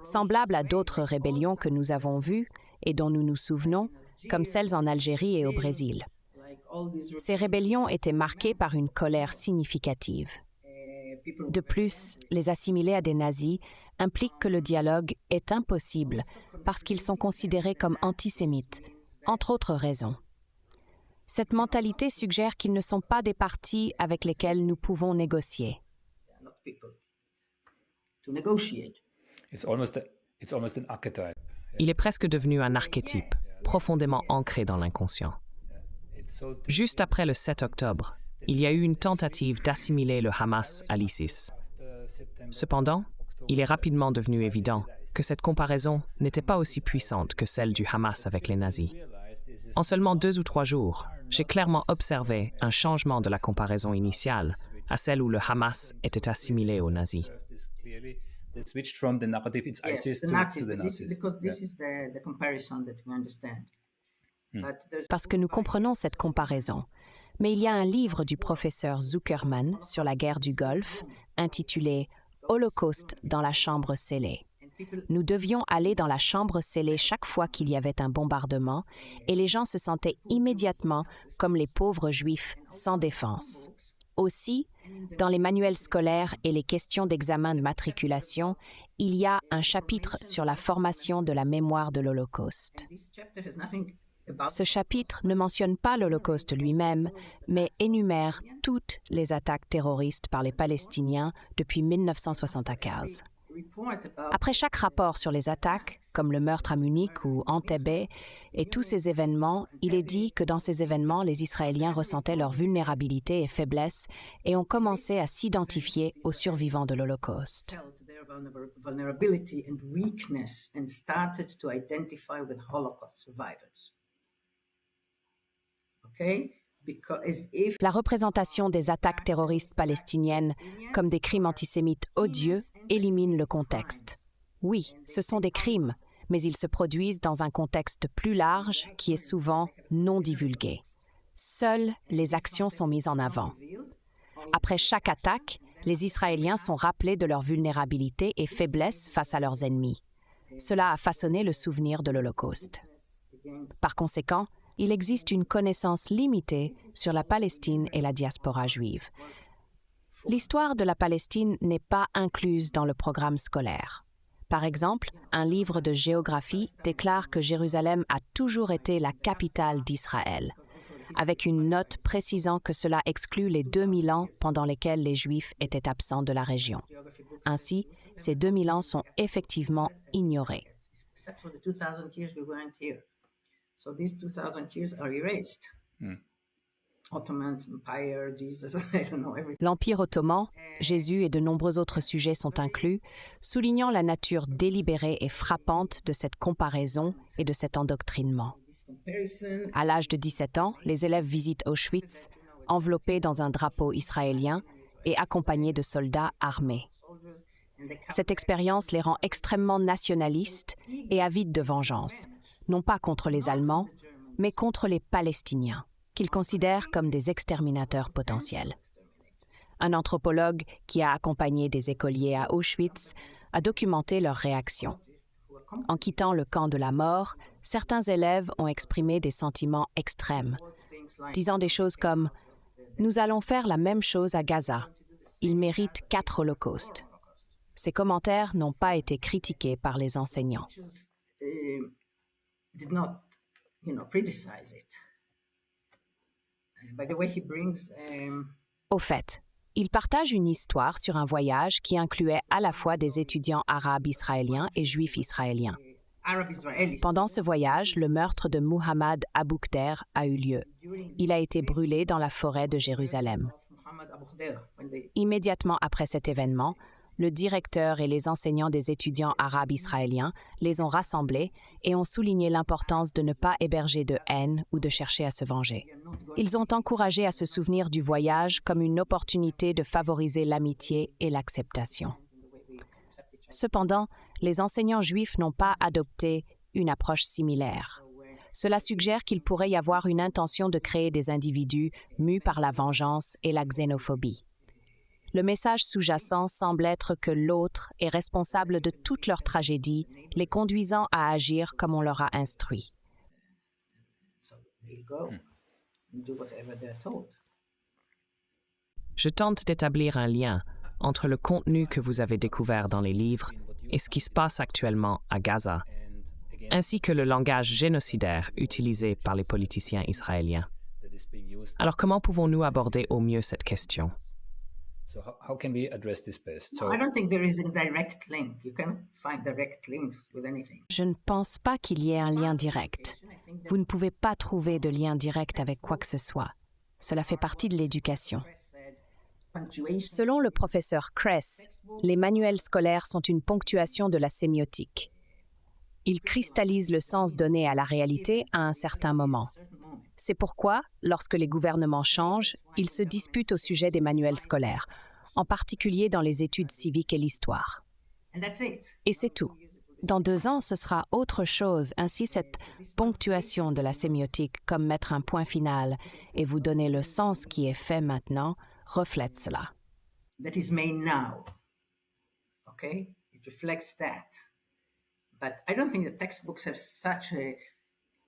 semblables à d'autres rébellions que nous avons vues et dont nous nous souvenons, comme celles en Algérie et au Brésil. Ces rébellions étaient marquées par une colère significative. De plus, les assimiler à des nazis implique que le dialogue est impossible parce qu'ils sont considérés comme antisémites, entre autres raisons. Cette mentalité suggère qu'ils ne sont pas des parties avec lesquelles nous pouvons négocier. Il est presque devenu un archétype, profondément ancré dans l'inconscient. Juste après le 7 octobre, il y a eu une tentative d'assimiler le Hamas à l'ISIS. Cependant, il est rapidement devenu évident que cette comparaison n'était pas aussi puissante que celle du Hamas avec les nazis. En seulement 2 ou 3 jours, j'ai clairement observé un changement de la comparaison initiale à celle où le Hamas était assimilé aux nazis. Parce que nous comprenons cette comparaison. Mais il y a un livre du professeur Zuckerman sur la guerre du Golfe, intitulé « Holocauste dans la chambre scellée ». Nous devions aller dans la chambre scellée chaque fois qu'il y avait un bombardement, et les gens se sentaient immédiatement comme les pauvres juifs sans défense. Aussi, dans les manuels scolaires et les questions d'examen de matriculation, il y a un chapitre sur la formation de la mémoire de l'Holocauste. Ce chapitre ne mentionne pas l'Holocauste lui-même, mais énumère toutes les attaques terroristes par les Palestiniens depuis 1975. Après chaque rapport sur les attaques, comme le meurtre à Munich ou Entebbe, et tous ces événements, il est dit que dans ces événements, les Israéliens ressentaient leur vulnérabilité et faiblesse et ont commencé à s'identifier aux survivants de l'Holocauste. La représentation des attaques terroristes palestiniennes comme des crimes antisémites odieux élimine le contexte. Oui, ce sont des crimes, mais ils se produisent dans un contexte plus large qui est souvent non divulgué. Seules les actions sont mises en avant. Après chaque attaque, les Israéliens sont rappelés de leur vulnérabilité et faiblesse face à leurs ennemis. Cela a façonné le souvenir de l'Holocauste. Par conséquent, il existe une connaissance limitée sur la Palestine et la diaspora juive. L'histoire de la Palestine n'est pas incluse dans le programme scolaire. Par exemple, un livre de géographie déclare que Jérusalem a toujours été la capitale d'Israël, avec une note précisant que cela exclut les 2000 ans pendant lesquels les Juifs étaient absents de la région. Ainsi, ces 2000 ans sont effectivement ignorés. So these 2000 years are erased. Ottoman Empire, Jesus, I don't know everything. L'Empire ottoman, Jésus et de nombreux autres sujets sont inclus, soulignant la nature délibérée et frappante de cette comparaison et de cet endoctrinement. À l'âge de 17 ans, les élèves visitent Auschwitz, enveloppés dans un drapeau israélien et accompagnés de soldats armés. Cette expérience les rend extrêmement nationalistes et avides de vengeance, non pas contre les Allemands, mais contre les Palestiniens, qu'ils considèrent comme des exterminateurs potentiels. Un anthropologue qui a accompagné des écoliers à Auschwitz a documenté leur réaction. En quittant le camp de la mort, certains élèves ont exprimé des sentiments extrêmes, disant des choses comme « Nous allons faire la même chose à Gaza. Ils méritent 4 holocaustes ». Ces commentaires n'ont pas été critiqués par les enseignants. Did not, criticize it. By the way, he brings. Au fait, il partage une histoire sur un voyage qui incluait à la fois des étudiants arabes israéliens et juifs israéliens. Pendant ce voyage, le meurtre de Muhammad Abu Khdeir a eu lieu. Il a été brûlé dans la forêt de Jérusalem. Immédiatement après cet événement, le directeur et les enseignants des étudiants arabes israéliens les ont rassemblés et ont souligné l'importance de ne pas héberger de haine ou de chercher à se venger. Ils ont encouragé à se souvenir du voyage comme une opportunité de favoriser l'amitié et l'acceptation. Cependant, les enseignants juifs n'ont pas adopté une approche similaire. Cela suggère qu'il pourrait y avoir une intention de créer des individus mus par la vengeance et la xénophobie. Le message sous-jacent semble être que l'autre est responsable de toute leur tragédie, les conduisant à agir comme on leur a instruit. Je tente d'établir un lien entre le contenu que vous avez découvert dans les livres et ce qui se passe actuellement à Gaza. ainsi que le langage génocidaire utilisé par les politiciens israéliens. Alors comment pouvons-nous aborder au mieux cette question? So how can we address this best? I don't think there is a direct link. You cannot find direct links with anything. Je ne pense pas qu'il y ait un lien direct. Vous ne pouvez pas trouver de lien direct avec quoi que ce soit. Cela fait partie de l'éducation. Selon le professeur Kress, les manuels scolaires sont une ponctuation de la sémiotique. Ils cristallisent le sens donné à la réalité à un certain moment. C'est pourquoi, lorsque les gouvernements changent, ils se disputent au sujet des manuels scolaires, en particulier dans les études civiques et l'histoire. Et c'est tout. Dans 2 ans, ce sera autre chose. Ainsi, cette ponctuation de la sémiotique, comme mettre un point final et vous donner le sens qui est fait maintenant, reflète cela. That is made now. Okay? It reflects that. But I don't think the textbooks have such a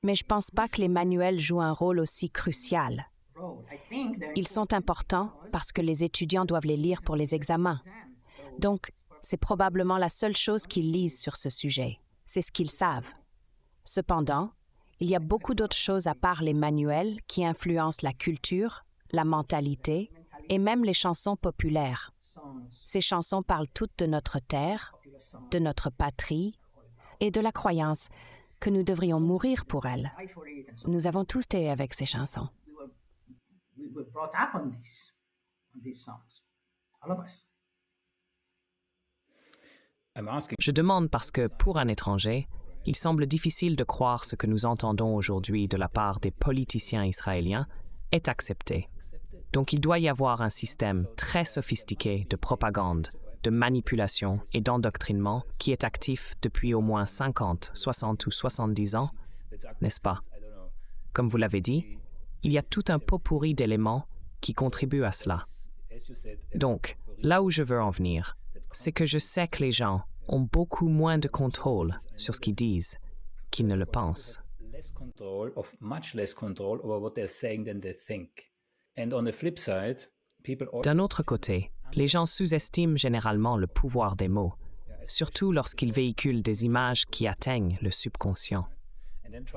Mais je ne pense pas que les manuels jouent un rôle aussi crucial. role. I think they're Ils sont importants parce que les étudiants doivent les lire pour les examens. Donc, c'est probablement la seule chose qu'ils lisent sur ce sujet. C'est ce qu'ils savent. Cependant, il y a beaucoup d'autres choses à part les manuels qui influencent la culture, la mentalité et même les chansons populaires. Ces chansons parlent toutes de notre terre, de notre patrie et de la croyance que nous devrions mourir pour elle. die for it and so Nous avons tous été avec ces chansons. we were brought up on these songs. All of us. I'm asking, Je demande parce que, pour un étranger, il semble difficile de croire ce que nous entendons aujourd'hui de la part des politiciens israéliens est accepté. Donc il doit y avoir un système très sophistiqué de propagande, de manipulation et d'endoctrinement qui est actif depuis au moins 50, 60 ou 70 ans, n'est-ce pas? Comme vous l'avez dit, il y a tout un pot pourri d'éléments qui contribuent à cela. Donc, là où je veux en venir, c'est que je sais que les gens ont beaucoup moins de contrôle sur ce qu'ils disent qu'ils ne le pensent. much less control over what they're saying than they think. And on the flip side, people D'un autre côté, les gens sous-estiment généralement le pouvoir des mots, surtout lorsqu'ils véhiculent des images qui atteignent le subconscient.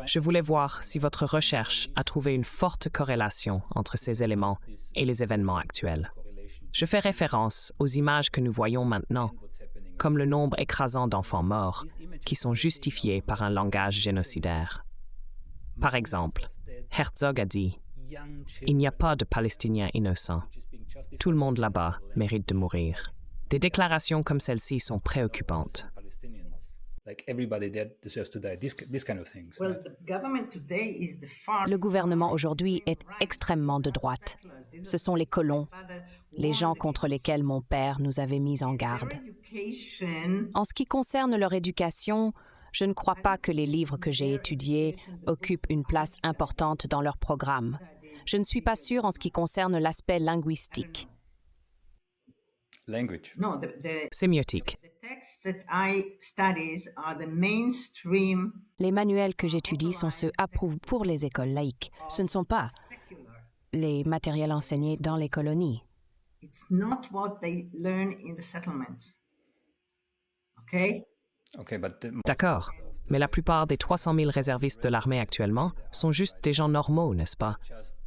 Je voulais voir si votre recherche a trouvé une forte corrélation entre ces éléments et les événements actuels. Je fais référence aux images que nous voyons maintenant, comme le nombre écrasant d'enfants morts, qui sont justifiés par un langage génocidaire. Par exemple, Herzog a dit « Il n'y a pas de Palestiniens innocents. Tout le monde là-bas mérite de mourir. » Des déclarations comme celle-ci sont préoccupantes. like everybody there deserves to die. This kind of things. Well, right? the government today is the far Le gouvernement aujourd'hui est extrêmement de droite. Ce sont les colons, les gens contre lesquels mon père nous avait mis en garde. education. En ce qui concerne leur éducation, je ne crois pas que les livres que j'ai étudiés occupent une place importante dans leur programme. Je ne suis pas sûre en ce qui concerne l'aspect linguistique. Language. No, the Sémiotique. texts that I studies are the mainstream Les manuels que j'étudie sont ceux approuvés pour les écoles laïques. Ce ne sont pas les matériels enseignés dans les colonies. It's not what they learn in the settlements. Okay? Okay, but D'accord, mais la plupart des 300 000 réservistes de l'armée actuellement sont juste des gens normaux, n'est-ce pas?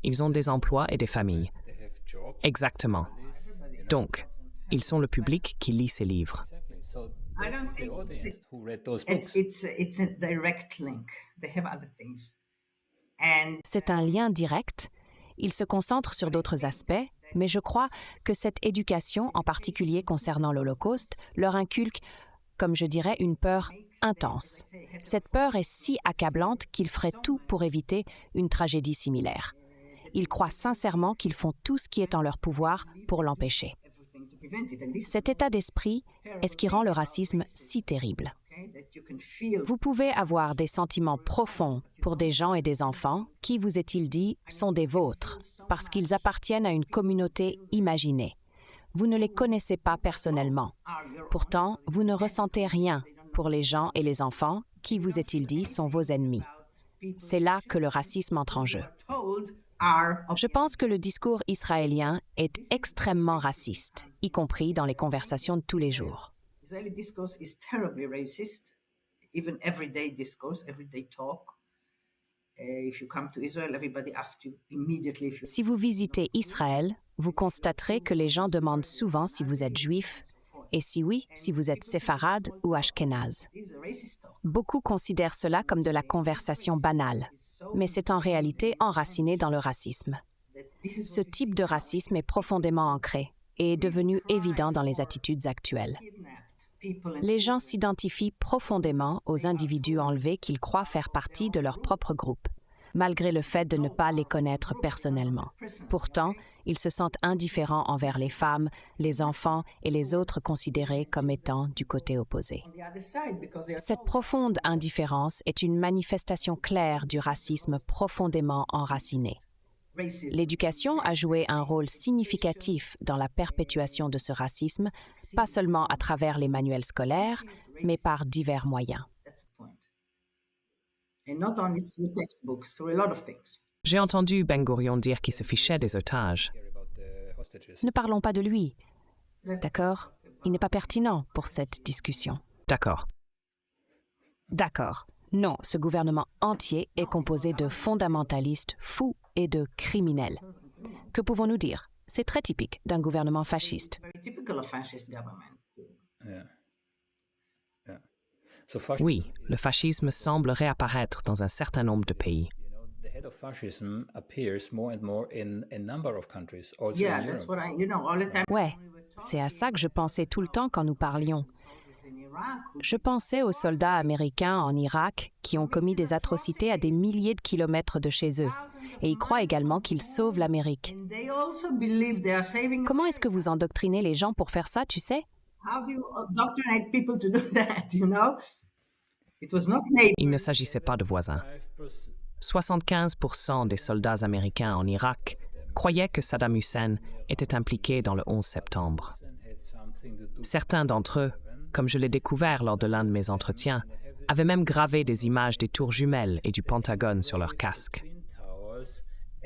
Ils ont des emplois et des familles. Exactement. Donc, ils sont le public qui lit ces livres. so I don't that's the think audience who read those it's, books. it's a direct link. They have other things. And C'est un lien direct. Il se concentre sur d'autres aspects, mais je crois que cette éducation, en particulier concernant l'Holocauste, leur inculque, comme je dirais, une peur intense. Cette peur est si accablante qu'ils feraient tout pour éviter une tragédie similaire. Ils croient sincèrement qu'ils font tout ce qui est en leur pouvoir pour l'empêcher. everything to prevent it. And this Cet état d'esprit est ce qui rend le racisme si terrible. okay, that you can feel Vous pouvez avoir des sentiments profonds pour des gens et des enfants qui, vous est-il dit, sont des vôtres, parce qu'ils appartiennent à une communauté imaginée. Vous ne les connaissez pas personnellement. Pourtant, vous ne ressentez rien pour les gens et les enfants qui, vous est-il dit, sont vos ennemis. C'est là que le racisme entre en jeu. told are Je pense que le discours israélien est extrêmement raciste, y compris dans les conversations de tous les jours. Israeli discourse is terribly racist. even everyday discourse, everyday talk. If you come to Israel, everybody asks you immediately if you... Si vous visitez Israël, vous constaterez que les gens demandent souvent si vous êtes juif, et si oui, si vous êtes séfarade ou ashkénaze. Beaucoup considèrent cela comme de la conversation banale, mais c'est en réalité enraciné dans le racisme. Ce type de racisme est profondément ancré et est devenu évident dans les attitudes actuelles. Les gens s'identifient profondément aux individus enlevés qu'ils croient faire partie de leur propre groupe, malgré le fait de ne pas les connaître personnellement. Pourtant, ils se sentent indifférents envers les femmes, les enfants et les autres considérés comme étant du côté opposé. Cette profonde indifférence est une manifestation claire du racisme profondément enraciné. L'éducation a joué un rôle significatif dans la perpétuation de ce racisme, pas seulement à travers les manuels scolaires, mais par divers moyens. J'ai entendu Ben Gurion dire qu'il se fichait des otages. Ne parlons pas de lui. D'accord? Il n'est pas pertinent pour cette discussion. D'accord. D'accord. Non, ce gouvernement entier est composé de fondamentalistes fous et de criminels. Que pouvons-nous dire? C'est très typique d'un gouvernement fasciste. Oui, le fascisme semble réapparaître dans un certain nombre de pays. Ouais, c'est à ça que je pensais tout le temps quand nous parlions. Je pensais aux soldats américains en Irak qui ont commis des atrocités à des milliers de kilomètres de chez eux. Et ils croient également qu'ils sauvent l'Amérique. Comment est-ce que vous endoctrinez les gens pour faire ça, tu sais? Il ne s'agissait pas de voisins. 75% des soldats américains en Irak croyaient que Saddam Hussein était impliqué dans le 11 septembre. Certains d'entre eux, comme je l'ai découvert lors de l'un de mes entretiens, avaient même gravé des images des tours jumelles et du Pentagone sur leur casque.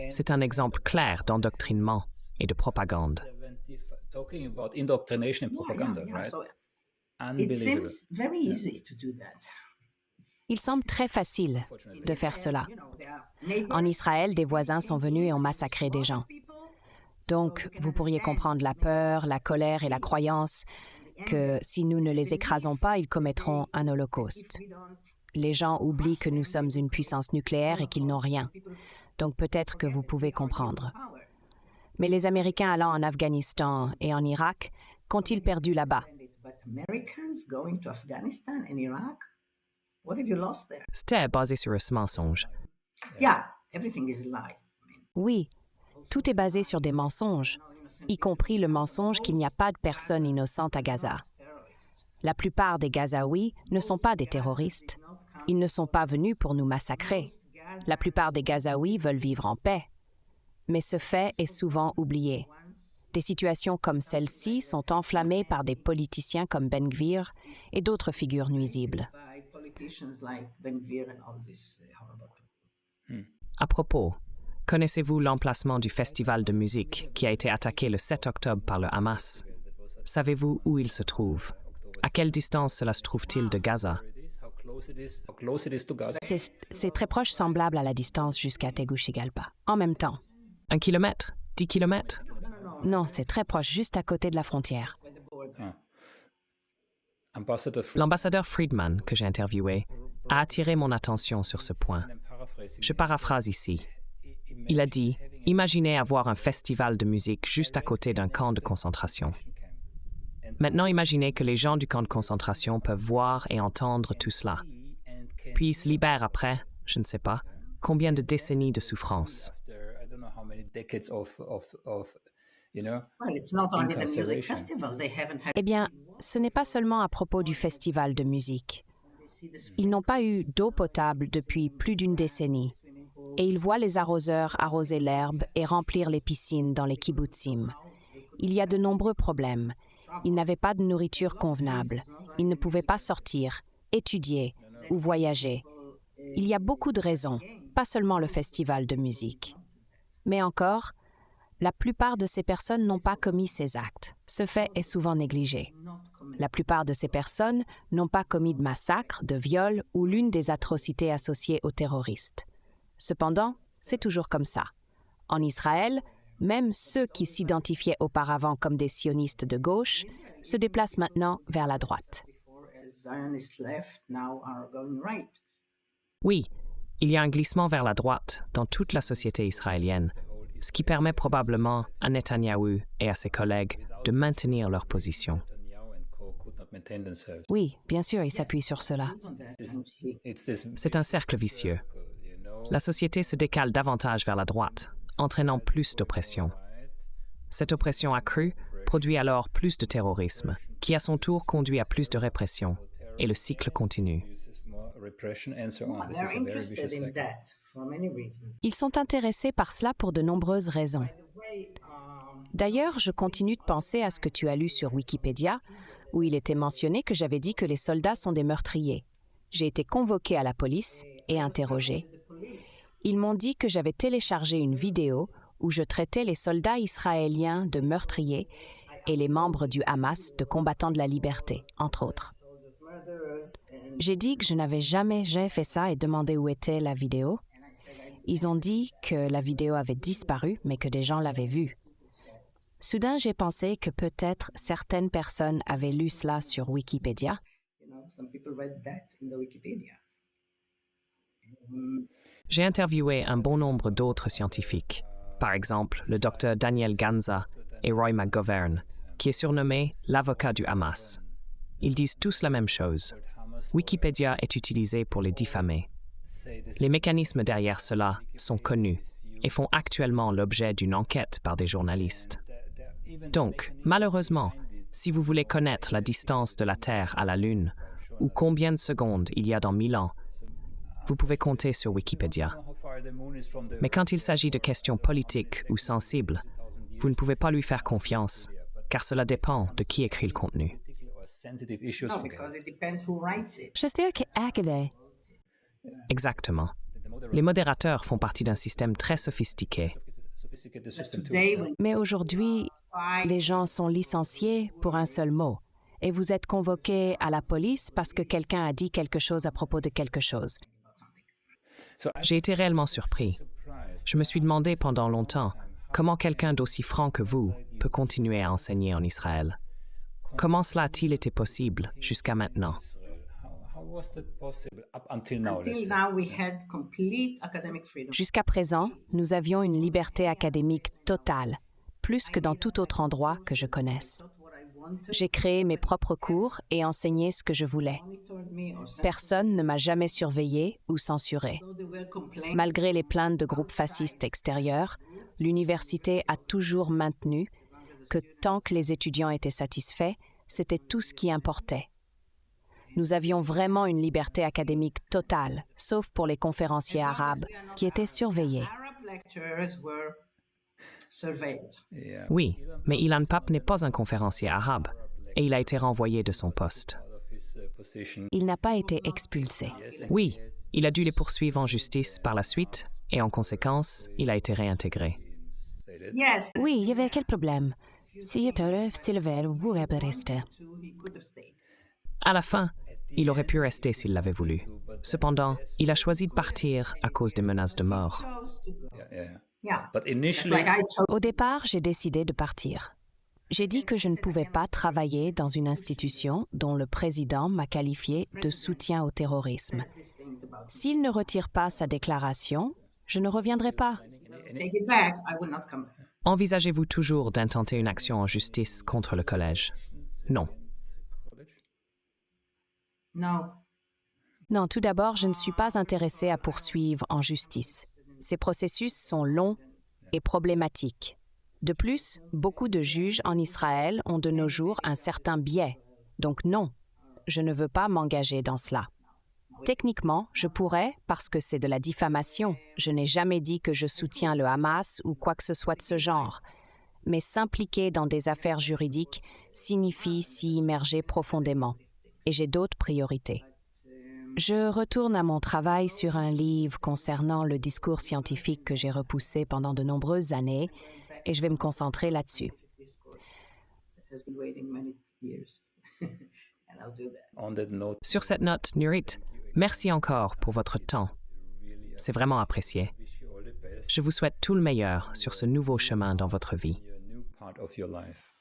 C'est un exemple clair d'endoctrinement et de propagande. Il semble très facile de faire cela. En Israël, des voisins sont venus et ont massacré des gens. Donc, vous pourriez comprendre la peur, la colère et la croyance que si nous ne les écrasons pas, ils commettront un holocauste. Les gens oublient que nous sommes une puissance nucléaire et qu'ils n'ont rien. Donc peut-être que vous pouvez comprendre. Mais les Américains allant en Afghanistan et en Irak, qu'ont-ils perdu là-bas? C'était basé sur ce mensonge. Oui, tout est basé sur des mensonges, y compris le mensonge qu'il n'y a pas de personnes innocentes à Gaza. La plupart des Gazaouis ne sont pas des terroristes. Ils ne sont pas venus pour nous massacrer. La plupart des Gazaouis veulent vivre en paix. Mais ce fait est souvent oublié. Des situations comme celle-ci sont enflammées par des politiciens comme Ben Gvir et d'autres figures nuisibles. À propos, connaissez-vous l'emplacement du festival de musique qui a été attaqué le 7 octobre par le Hamas? Savez-vous où il se trouve? À quelle distance cela se trouve-t-il de Gaza? C'est très proche, semblable à la distance jusqu'à Tegucigalpa. En même temps. 1 kilomètre? 10 kilomètres? Non, c'est très proche, juste à côté de la frontière. L'ambassadeur Friedman, que j'ai interviewé, a attiré mon attention sur ce point. Je paraphrase ici. Il a dit « Imaginez avoir un festival de musique juste à côté d'un camp de concentration. Maintenant, imaginez que les gens du camp de concentration peuvent voir et entendre tout cela. Puis ils se libèrent après, je ne sais pas, combien de décennies de souffrance. » Eh bien, ce n'est pas seulement à propos du festival de musique. Ils n'ont pas eu d'eau potable depuis plus d'une décennie. Et ils voient les arroseurs arroser l'herbe et remplir les piscines dans les kibbutzim. Il y a de nombreux problèmes. Ils n'avaient pas de nourriture convenable. Ils ne pouvaient pas sortir, étudier ou voyager. Il y a beaucoup de raisons, pas seulement le festival de musique. Mais encore, la plupart de ces personnes n'ont pas commis ces actes. Ce fait est souvent négligé. La plupart de ces personnes n'ont pas commis de massacre, de viol ou l'une des atrocités associées aux terroristes. Cependant, c'est toujours comme ça. En Israël, même ceux qui s'identifiaient auparavant comme des sionistes de gauche se déplacent maintenant vers la droite. Oui, il y a un glissement vers la droite dans toute la société israélienne, ce qui permet probablement à Netanyahou et à ses collègues de maintenir leur position. Oui, bien sûr, il s'appuie sur cela. C'est un cercle vicieux. La société se décale davantage vers la droite, entraînant plus d'oppression. Cette oppression accrue produit alors plus de terrorisme, qui à son tour conduit à plus de répression, et le cycle continue. Ils sont intéressés par cela pour de nombreuses raisons. D'ailleurs, je continue de penser à ce que tu as lu sur Wikipédia, où il était mentionné que j'avais dit que les soldats sont des meurtriers. J'ai été convoquée à la police et interrogée. Ils m'ont dit que j'avais téléchargé une vidéo où je traitais les soldats israéliens de meurtriers et les membres du Hamas de combattants de la liberté, entre autres. J'ai dit que je n'avais jamais fait ça et demandé où était la vidéo. Ils ont dit que la vidéo avait disparu, mais que des gens l'avaient vue. Soudain, j'ai pensé que peut-être certaines personnes avaient lu cela sur Wikipédia. J'ai interviewé un bon nombre d'autres scientifiques, par exemple le docteur Daniel Ganza et Roy McGovern, qui est surnommé l'avocat du Hamas. Ils disent tous la même chose. Wikipédia est utilisé pour les diffamer. Les mécanismes derrière cela sont connus et font actuellement l'objet d'une enquête par des journalistes. Donc, malheureusement, si vous voulez connaître la distance de la Terre à la Lune ou combien de secondes il y a dans 1000 ans, vous pouvez compter sur Wikipédia. Mais quand il s'agit de questions politiques ou sensibles, vous ne pouvez pas lui faire confiance, car cela dépend de qui écrit le contenu. Exactement. Les modérateurs font partie d'un système très sophistiqué. Mais aujourd'hui, les gens sont licenciés pour un seul mot. Et vous êtes convoqué à la police parce que quelqu'un a dit quelque chose à propos de quelque chose. J'ai été réellement surpris. Je me suis demandé pendant longtemps comment quelqu'un d'aussi franc que vous peut continuer à enseigner en Israël. Comment cela a-t-il été possible jusqu'à maintenant? Jusqu'à présent, nous avions une liberté académique totale, plus que dans tout autre endroit que je connaisse. J'ai créé mes propres cours et enseigné ce que je voulais. Personne ne m'a jamais surveillé ou censuré. Malgré les plaintes de groupes fascistes extérieurs, l'université a toujours maintenu que tant que les étudiants étaient satisfaits, c'était tout ce qui importait. Nous avions vraiment une liberté académique totale, sauf pour les conférenciers arabes, qui étaient surveillés. Oui, mais Ilan Pappe n'est pas un conférencier arabe, et il a été renvoyé de son poste. Il n'a pas été expulsé. Oui, il a dû les poursuivre en justice par la suite, et en conséquence, il a été réintégré. Oui, il y avait quel problème? À la fin, il aurait pu rester s'il l'avait voulu. Cependant, il a choisi de partir à cause des menaces de mort. Au départ, j'ai décidé de partir. J'ai dit que je ne pouvais pas travailler dans une institution dont le président m'a qualifié de soutien au terrorisme. S'il ne retire pas sa déclaration, je ne reviendrai pas. Envisagez-vous toujours d'intenter une action en justice contre le collège? Non. Non, tout d'abord, je ne suis pas intéressée à poursuivre en justice. Ces processus sont longs et problématiques. De plus, beaucoup de juges en Israël ont de nos jours un certain biais. Donc non, je ne veux pas m'engager dans cela. Techniquement, je pourrais parce que c'est de la diffamation. Je n'ai jamais dit que je soutiens le Hamas ou quoi que ce soit de ce genre. Mais s'impliquer dans des affaires juridiques signifie s'y immerger profondément. Et j'ai d'autres priorités. Je retourne à mon travail sur un livre concernant le discours scientifique que j'ai repoussé pendant de nombreuses années et je vais me concentrer là-dessus. And I'll do that. On that note, Sur cette note, Nurit, merci encore pour votre temps. C'est vraiment apprécié. wish you all the best Je vous souhaite tout le meilleur sur ce nouveau chemin dans votre vie. in your new part of your life.